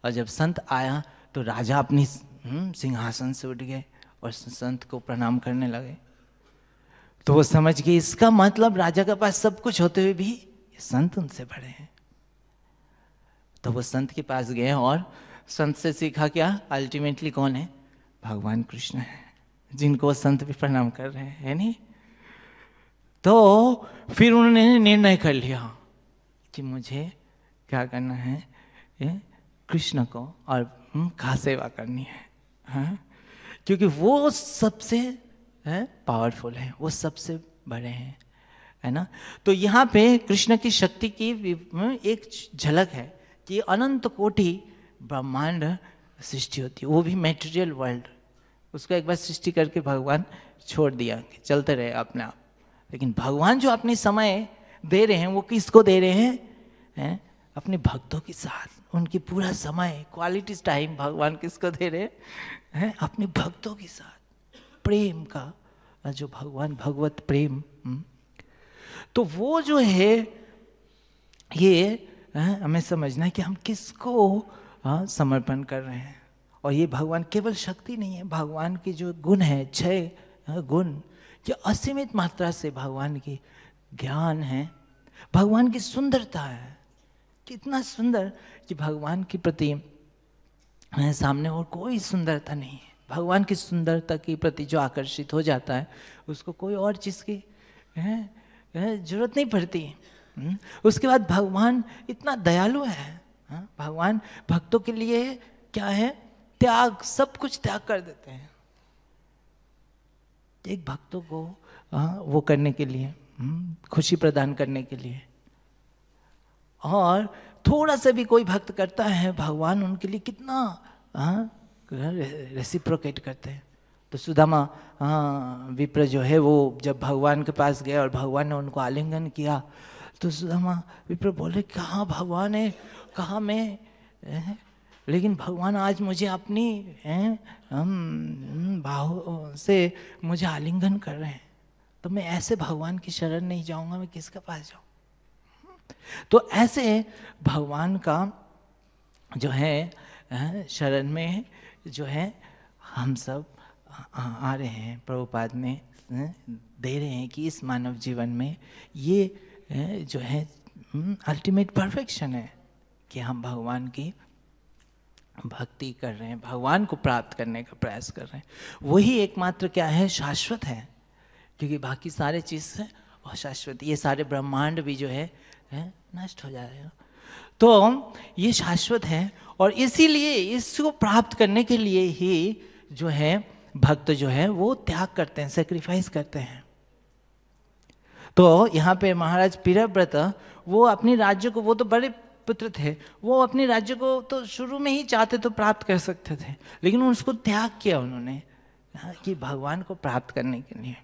और जब संत आया तो राजा अपनी सिंहासन से उठ गए और संत को प्रणाम करने लगे। तो वो समझ गए इसका मतलब राजा के पास सब कुछ होते हुए भी संत उनसे बड़े हैं। तो वो संत के पास गए और संत से सीखा क्या, अल्टीमेटली कौन है, भगवान कृष्ण है, जिनको संत भी प्रणाम कर रहे हैं, है नहीं। तो फिर उन्होंने निर्णय कर लिया कि मुझे क्या करना है, कृष्ण को और का सेवा करनी है, हाँ? क्योंकि वो सबसे पावरफुल है, वो सबसे बड़े हैं, है ना। तो यहाँ पे कृष्ण की शक्ति की एक झलक है कि अनंत कोटि ब्रह्मांड सृष्टि होती है, वो भी मेटेरियल वर्ल्ड। उसको एक बार सृष्टि करके भगवान छोड़ दिया कि चलते रहे अपने आप। लेकिन भगवान जो अपने समय दे रहे हैं वो किसको दे रहे हैं, अपने भक्तों के साथ, उनकी पूरा समय, क्वालिटी टाइम भगवान किसको दे रहे हैं, अपने भक्तों के साथ, प्रेम का जो भगवान, भगवत प्रेम। तो वो जो है ये हमें समझना है कि हम किसको समर्पण कर रहे हैं। और ये भगवान केवल शक्ति नहीं है, भगवान की जो गुण है, 6 गुण, ये असीमित मात्रा से भगवान की ज्ञान है, भगवान की सुंदरता है, कितना सुंदर कि भगवान के प्रति सामने और कोई सुंदरता नहीं है। भगवान की सुंदरता के प्रति जो आकर्षित हो जाता है उसको कोई और चीज़ की जरूरत नहीं पड़ती। उसके बाद भगवान इतना दयालु है, भगवान भक्तों के लिए क्या है, त्याग, सब कुछ त्याग कर देते हैं एक भक्तों को वो करने के लिए, खुशी प्रदान करने के लिए। और थोड़ा सा भी कोई भक्त करता है, भगवान उनके लिए कितना रेसिप्रोकेट करते हैं। तो सुदामा विप्र जो है वो जब भगवान के पास गया और भगवान ने उनको आलिंगन किया, तो सुदामा विप्र बोले कहाँ भगवान है, कहाँ मैं, लेकिन भगवान आज मुझे अपनी बाहों से मुझे आलिंगन कर रहे हैं, तो मैं ऐसे भगवान की शरण नहीं जाऊंगा, मैं किसके पास जाऊं। तो ऐसे भगवान का जो है शरण में जो है हम सब आ रहे हैं, प्रभुपाद ने दे रहे हैं कि इस मानव जीवन में ये जो है अल्टीमेट परफेक्शन है कि हम भगवान की भक्ति कर रहे हैं, भगवान को प्राप्त करने का प्रयास कर रहे हैं। वही एकमात्र क्या है, शाश्वत है, क्योंकि बाकी सारे चीज़ अशाश्वत, ये सारे ब्रह्मांड भी जो है नष्ट हो जाएगा। तो ये शाश्वत है और इसीलिए इसको प्राप्त करने के लिए ही जो है भक्त जो है वो त्याग करते हैं, सेक्रीफाइस करते हैं। तो यहाँ पे महाराज प्रियव्रत वो अपनी राज्य को, वो तो बड़े पुत्र थे, वो अपने राज्य को तो शुरू में ही चाहते तो प्राप्त कर सकते थे, लेकिन उसको त्याग किया उन्होंने कि भगवान को प्राप्त करने के लिए,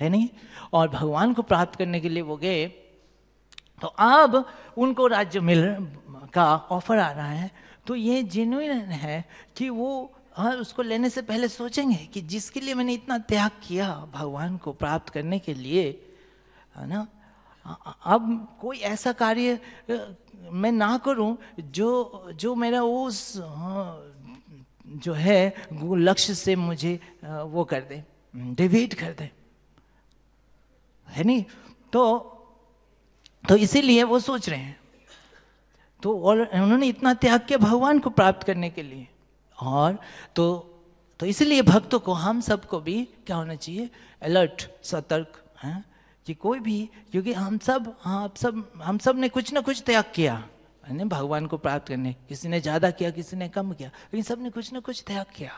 है नहीं। और भगवान को प्राप्त करने के लिए वो गए, तो अब उनको राज्य मिल का ऑफर आ रहा है, तो ये जेन्युइन है कि वो उसको लेने से पहले सोचेंगे कि जिसके लिए मैंने इतना त्याग किया भगवान को प्राप्त करने के लिए, है ना, अब कोई ऐसा कार्य मैं ना करूं जो मेरा उस जो है लक्ष्य से मुझे वो कर दे, डिवीट कर दे, है नहीं। तो इसीलिए वो सोच रहे हैं, तो और उन्होंने इतना त्याग किया भगवान को प्राप्त करने के लिए। और तो इसलिए भक्तों को, हम सबको भी क्या होना चाहिए, अलर्ट, सतर्क हैं कि कोई भी, क्योंकि हम सब ने कुछ ना कुछ त्याग किया है ना भगवान को प्राप्त करने। किसी ने ज़्यादा किया, किसी ने कम किया, लेकिन सब ने कुछ ना कुछ त्याग किया,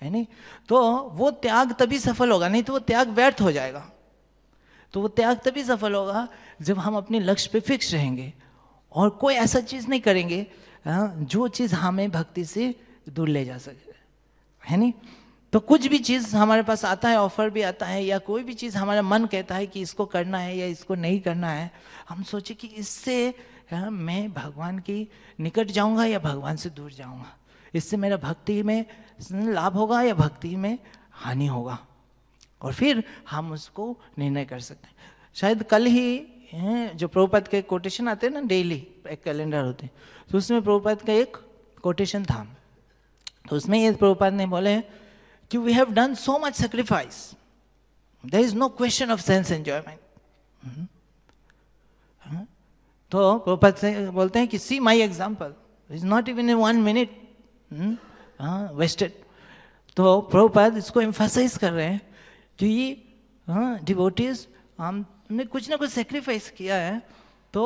है नहीं। तो वो त्याग तभी सफल होगा, नहीं तो वो त्याग व्यर्थ हो जाएगा। तो वो त्याग तभी सफल होगा जब हम अपने लक्ष्य पे फिक्स रहेंगे और कोई ऐसा चीज़ नहीं करेंगे जो चीज़ हमें भक्ति से दूर ले जा सके, है नहीं। तो कुछ भी चीज़ हमारे पास आता है, ऑफर भी आता है, या कोई भी चीज़ हमारा मन कहता है कि इसको करना है या इसको नहीं करना है, हम सोचे कि इससे मैं भगवान की निकट जाऊंगा या भगवान से दूर जाऊंगा, इससे मेरा भक्ति में लाभ होगा या भक्ति में हानि होगा, और फिर हम उसको निर्णय कर सकते हैं। शायद कल ही जो प्रभुपाद के कोटेशन आते हैं ना, डेली एक कैलेंडर होते हैं, तो उसमें प्रभुपाद का एक कोटेशन था, तो उसमें ये प्रभुपाद ने बोले कि we have done so much sacrifice, there is no question of sense enjoyment. तो प्रभुपाद से बोलते हैं कि see my example is not even in 1 minute wasted. तो प्रभुपाद इसको एम्फसाइज कर रहे हैं कि ये डिवोटीज हमने कुछ ना कुछ सेक्रीफाइस किया है, तो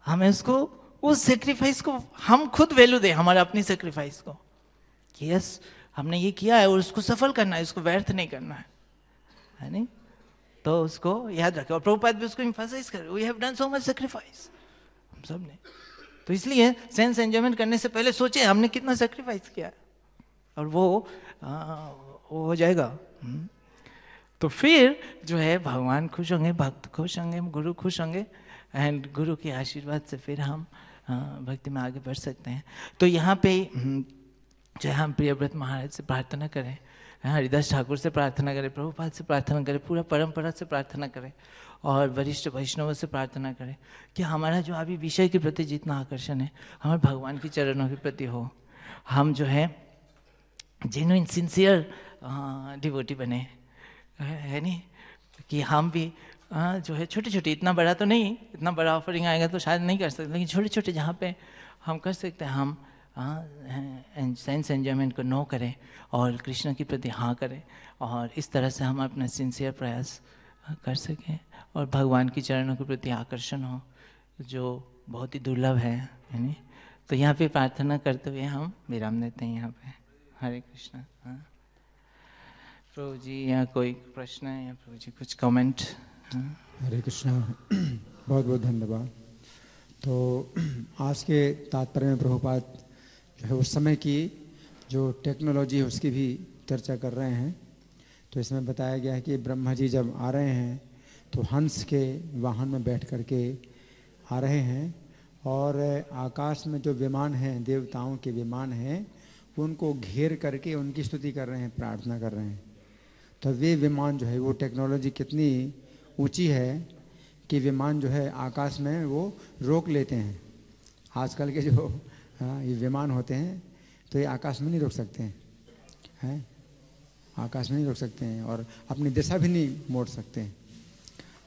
हमें उसको, उस सेक्रीफाइस को हम खुद वैल्यू दें, हमारे अपनी सेक्रीफाइस को, कि यस हमने ये किया है और उसको सफल करना है, इसको व्यर्थ नहीं करना है नहीं। तो उसको याद रखें, और प्रभुपाद भी उसको एम्फसाइज कर, we have done so much sacrifice, हम सब ने। तो इसलिए सेंस एंजॉयमेंट करने से पहले सोचे हमने कितना सेक्रीफाइस किया है, और वो हो जाएगा। तो फिर जो है भगवान खुश होंगे, भक्त खुश होंगे, गुरु खुश होंगे, एंड गुरु के आशीर्वाद से फिर हम भक्ति में आगे बढ़ सकते हैं। तो यहाँ पे जो हम प्रियव्रत महाराज से प्रार्थना करें, हरिदास ठाकुर से प्रार्थना करें, प्रभुपाद से प्रार्थना करें, पूरा परंपरा से प्रार्थना करें, और वरिष्ठ वैष्णवों से प्रार्थना करें कि हमारा जो अभी विषय के प्रति जितना आकर्षण है, हमारे भगवान के चरणों के प्रति हो, हम जो है जेन्युइन सिंसियर डिवोटी बने, है नहीं, कि हम भी जो है छोटे छोटे, इतना बड़ा तो नहीं, इतना बड़ा ऑफरिंग आएगा तो शायद नहीं कर सकते, लेकिन छोटे छोटे जहाँ पे हम कर सकते हैं, हम सेंस एंजॉयमेंट को नो करें और कृष्ण के प्रति हाँ करें, और इस तरह से हम अपना सिंसियर प्रयास कर सकें और भगवान के चरणों के प्रति आकर्षण हो, जो बहुत ही दुर्लभ है नहीं। तो यहाँ पे प्रार्थना करते हुए हम विराम देते हैं यहाँ पे। हरे कृष्ण। हाँ प्रभु जी, यहाँ कोई प्रश्न है या प्रभु जी कुछ कमेंट? हरे कृष्णा, बहुत बहुत धन्यवाद। तो आज के तात्पर्य में प्रभुपाद जो है उस समय की जो टेक्नोलॉजी है उसकी भी चर्चा कर रहे हैं। तो इसमें बताया गया है कि ब्रह्मा जी जब आ रहे हैं तो हंस के वाहन में बैठ करके आ रहे हैं, और आकाश में जो विमान हैं, देवताओं के विमान हैं, उनको घेर करके उनकी स्तुति कर रहे हैं, प्रार्थना कर रहे हैं। तो वे विमान जो है, वो टेक्नोलॉजी कितनी ऊंची है कि विमान जो है आकाश में वो रोक लेते हैं। आजकल के जो ये विमान होते हैं तो ये आकाश में नहीं रोक सकते हैं, आकाश में नहीं रोक सकते हैं, और अपनी दिशा भी नहीं मोड़ सकते हैं।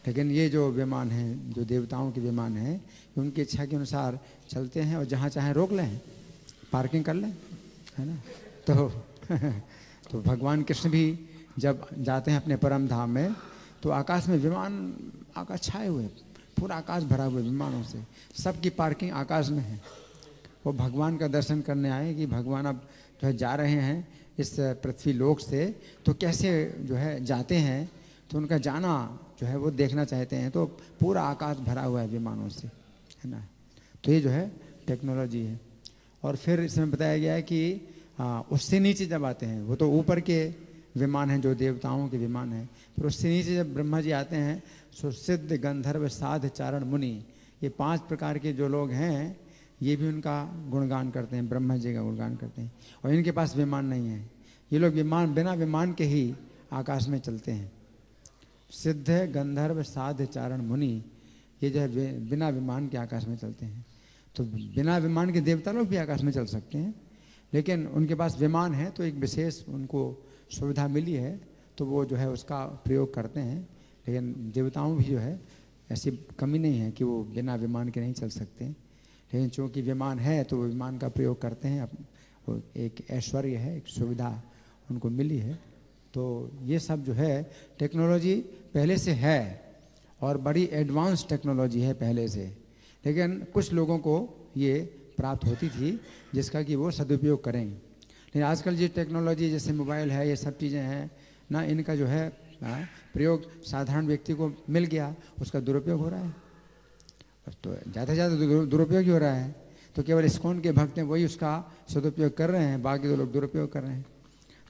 लेकिन ये जो विमान हैं, जो देवताओं के विमान हैं, उनकी इच्छा के अनुसार चलते हैं और जहाँ चाहें रोक लें, पार्किंग कर लें, है ना। तो भगवान कृष्ण भी जब जाते हैं अपने परम धाम में, तो आकाश में विमान, आकाश छाए हुए, पूरा आकाश भरा हुआ विमानों से, सबकी पार्किंग आकाश में है। वो भगवान का दर्शन करने आए कि भगवान अब जो है जा रहे हैं इस पृथ्वी लोक से, तो कैसे जो है जाते हैं, तो उनका जाना जो है वो देखना चाहते हैं। तो पूरा आकाश भरा हुआ है विमानों से, है ना। तो ये जो है टेक्नोलॉजी है। और फिर इसमें बताया गया है कि उससे नीचे जब आते हैं, वो तो ऊपर के विमान हैं जो देवताओं के विमान हैं। फिर उससे नीचे जब ब्रह्मा जी आते हैं सो सिद्ध गंधर्व साध चारण मुनि, ये 5 प्रकार के जो लोग हैं ये भी उनका गुणगान करते हैं, ब्रह्मा जी का गुणगान करते हैं। और इनके पास विमान नहीं है, ये लोग विमान बिना विमान के ही आकाश में चलते हैं। सिद्ध गंधर्व साध चारण मुनि ये जो है बिना विमान के आकाश में चलते हैं। तो बिना विमान के देवता लोग भी आकाश में चल सकते हैं, लेकिन उनके पास विमान है तो एक विशेष उनको सुविधा मिली है तो वो जो है उसका प्रयोग करते हैं। लेकिन देवताओं भी जो है ऐसी कमी नहीं है कि वो बिना विमान के नहीं चल सकते, लेकिन चूँकि विमान है तो वो विमान का प्रयोग करते हैं। वो एक ऐश्वर्य है, एक सुविधा उनको मिली है। तो ये सब जो है टेक्नोलॉजी पहले से है और बड़ी एडवांस टेक्नोलॉजी है पहले से, लेकिन कुछ लोगों को ये प्राप्त होती थी जिसका कि वो सदुपयोग करें। लेकिन आजकल जो टेक्नोलॉजी जैसे मोबाइल है, ये सब चीज़ें हैं ना, इनका जो है प्रयोग साधारण व्यक्ति को मिल गया, उसका दुरुपयोग हो रहा है। तो ज़्यादा से ज़्यादा दुरुपयोग ही हो रहा है। तो केवल इस्कॉन के भक्त हैं वही उसका सदुपयोग कर रहे हैं, बाकी तो लोग दुरुपयोग कर रहे हैं।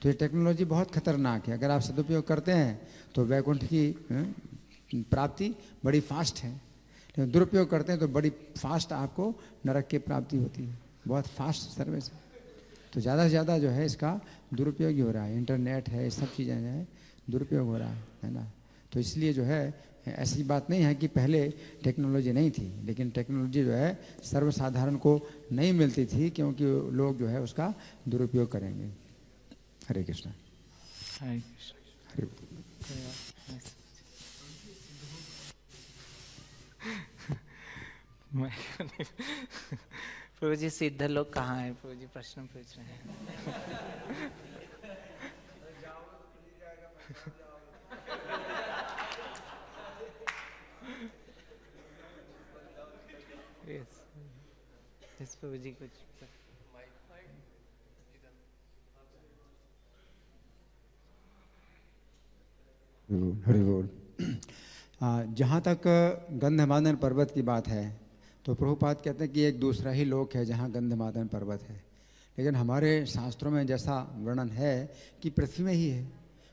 तो ये टेक्नोलॉजी बहुत खतरनाक है। अगर आप सदुपयोग करते हैं तो वैकुंठ की प्राप्ति बड़ी फास्ट है, लेकिन दुरुपयोग करते हैं तो बड़ी फास्ट आपको नरक की प्राप्ति होती है, बहुत फास्ट सर्विस है। तो ज़्यादा से ज़्यादा जो है इसका दुरुपयोग ही हो रहा है। इंटरनेट है, ये सब चीज़ें जो है दुरुपयोग हो रहा है ना। तो इसलिए जो है ऐसी बात नहीं है कि पहले टेक्नोलॉजी नहीं थी, लेकिन टेक्नोलॉजी जो है सर्वसाधारण को नहीं मिलती थी क्योंकि लोग जो है उसका दुरुपयोग करेंगे। हरे कृष्णा। हरे कृष्ण। हरे प्रभु जी सिद्ध लोग कहाँ हैं? प्रभु जी प्रश्न पूछ रहे हैं। यस प्रभु जी कुछ हरि बोल। जहाँ तक गंधमादन पर्वत की बात है तो प्रभुपाद कहते हैं कि एक दूसरा ही लोक है जहाँ गंधमादन पर्वत है, लेकिन हमारे शास्त्रों में जैसा वर्णन है कि पृथ्वी में ही है,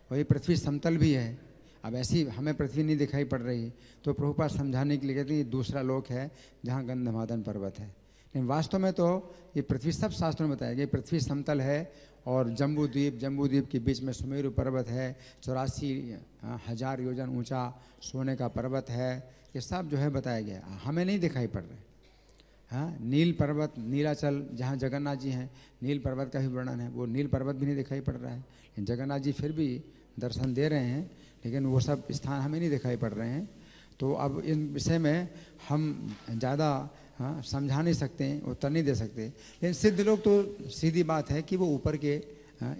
वही पृथ्वी समतल भी है। अब ऐसी हमें पृथ्वी नहीं दिखाई पड़ रही तो प्रभुपाद समझाने के लिए कहते हैं ये दूसरा लोक है जहाँ गंधमादन पर्वत है। लेकिन वास्तव में तो ये पृथ्वी सब शास्त्रों में बताया गया, पृथ्वी समतल है और जम्बू द्वीप के बीच में सुमेरु पर्वत है, 84,000 योजन ऊंचा सोने का पर्वत है। ये सब जो है बताया गया, हमें नहीं दिखाई पड़ रहे। हाँ, नील पर्वत, नीलाचल जहाँ जगन्नाथ जी हैं, नील पर्वत का भी वर्णन है, वो नील पर्वत भी नहीं दिखाई पड़ रहा है। जगन्नाथ जी फिर भी दर्शन दे रहे हैं, लेकिन वो सब स्थान हमें नहीं दिखाई पड़ रहे हैं। तो अब इन विषय में हम ज़्यादा समझा नहीं सकते हैं, उत्तर नहीं दे सकते। लेकिन सिद्ध लोग तो सीधी बात है कि वो ऊपर के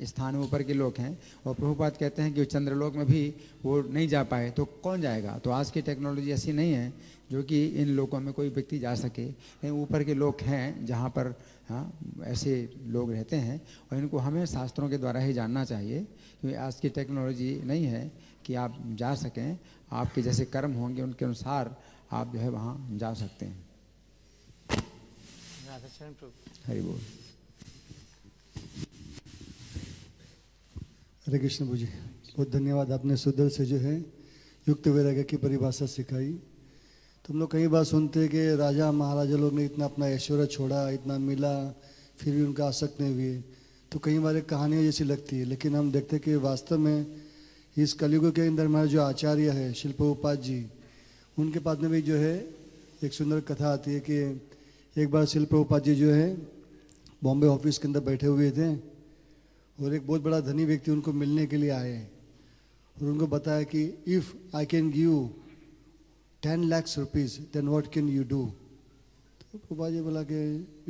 स्थान में ऊपर के लोग हैं। और प्रभुपाद कहते हैं कि चंद्रलोक में भी वो नहीं जा पाए तो कौन जाएगा। तो आज की टेक्नोलॉजी ऐसी नहीं है जो कि इन लोगों में कोई व्यक्ति जा सके। ऊपर के लोग हैं जहाँ पर ऐसे लोग रहते हैं और इनको हमें शास्त्रों के द्वारा ही जानना चाहिए, क्योंकि आज की टेक्नोलॉजी नहीं है कि आप जा सकें। आपके जैसे कर्म होंगे उनके अनुसार आप जो है वहाँ जा सकते हैं। हरि बोल। हरे कृष्ण जी, बहुत धन्यवाद। आपने सुंदर से जो है युक्त वैराग्य की परिभाषा सिखाई। तुम लोग कई बार सुनते हैं कि राजा महाराजा लोग ने इतना अपना ऐश्वर्य छोड़ा, इतना मिला, फिर भी उनका आसक्त नहीं हुए। तो कई बार एक कहानियाँ जैसी लगती है, लेकिन हम देखते हैं कि वास्तव में इस कलयुग के अंदर हमारे जो आचार्य है शिल प्रभुपाद जी, उनके पास में भी जो है एक सुंदर कथा आती है कि एक बार शिल प्रभुपाद जी जो है बॉम्बे ऑफिस के अंदर बैठे हुए थे और एक बहुत बड़ा धनी व्यक्ति उनको मिलने के लिए आए और उनको बताया कि if I can give 10 lakh rupees then what can you do. तो प्रभुपाद जी बोला कि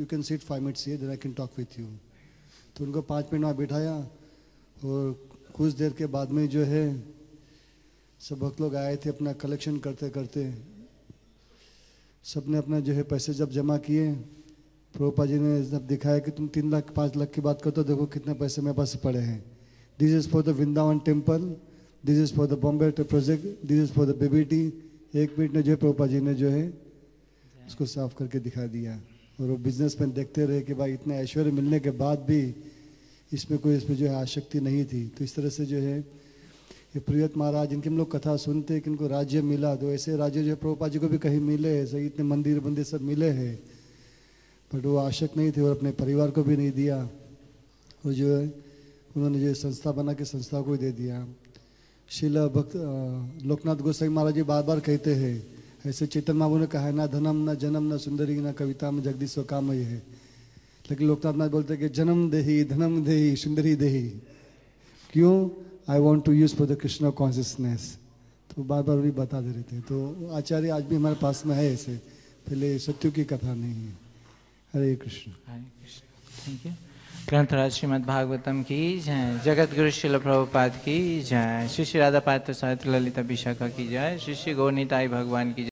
you can sit 5 minutes here then I can talk with you. तो उनको 5 मिनट वहाँ बिठाया और कुछ देर के बाद में जो है सब भक्त लोग आए थे अपना कलेक्शन करते करते। सबने अपना जो है पैसे जब जमा किए, प्रभुपाद जी ने जब दिखाया कि तुम 3 लाख 5 लाख की बात करते हो, देखो कितने पैसे मेरे पास पड़े हैं। This is for the Vrindavan temple, this is for the Bombay project, this is for the BBT. 1 minute में जो है प्रभुपाद जी ने जो है उसको साफ करके दिखा दिया। और वो बिजनेसमैन देखते रहे कि भाई इतना ऐश्वर्य मिलने के बाद भी इसमें कोई इसमें जो है आसक्ति नहीं थी। तो इस तरह से जो है ये प्रियत महाराज जिनकी हम लोग कथा सुनते हैं कि इनको राज्य मिला, तो ऐसे राज्य जो है प्रभुपाद जी को भी कहीं मिले हैं, सही इतने मंदिर बंदिर सब मिले हैं, बट वो आशक नहीं थे और अपने परिवार को भी नहीं दिया। वो जो है उन्होंने जो संस्था बना के संस्था को ही दे दिया। शिला भक्त लोकनाथ गोसाई महाराज जी बार बार कहते हैं, ऐसे चेतन महाप्रभु ने कहा है, ना धनम ना जन्म ना सुंदरी ना कविता में जगदीश काम ये है, लेकिन लोकनाथ महाराज बोलते हैं कि जन्म देही धनम देही सुंदरी देही। क्यों? I want to use for the Krishna consciousness. तो बार बार भी बता दे रहे थे। तो आचार्य आज भी हमारे पास में है ऐसे, पहले सत्यु की कथा नहीं है। हरे कृष्ण। हरे कृष्ण। Thank you. ग्रंथराज श्रीमद् भागवतम की जय, जगत गुरु शिल प्रभुपाद की जय, श्री श्री राधा पात्र साहित्य ललिता विशाखा की जय, श्री श्री गौर निताई भगवान की जय।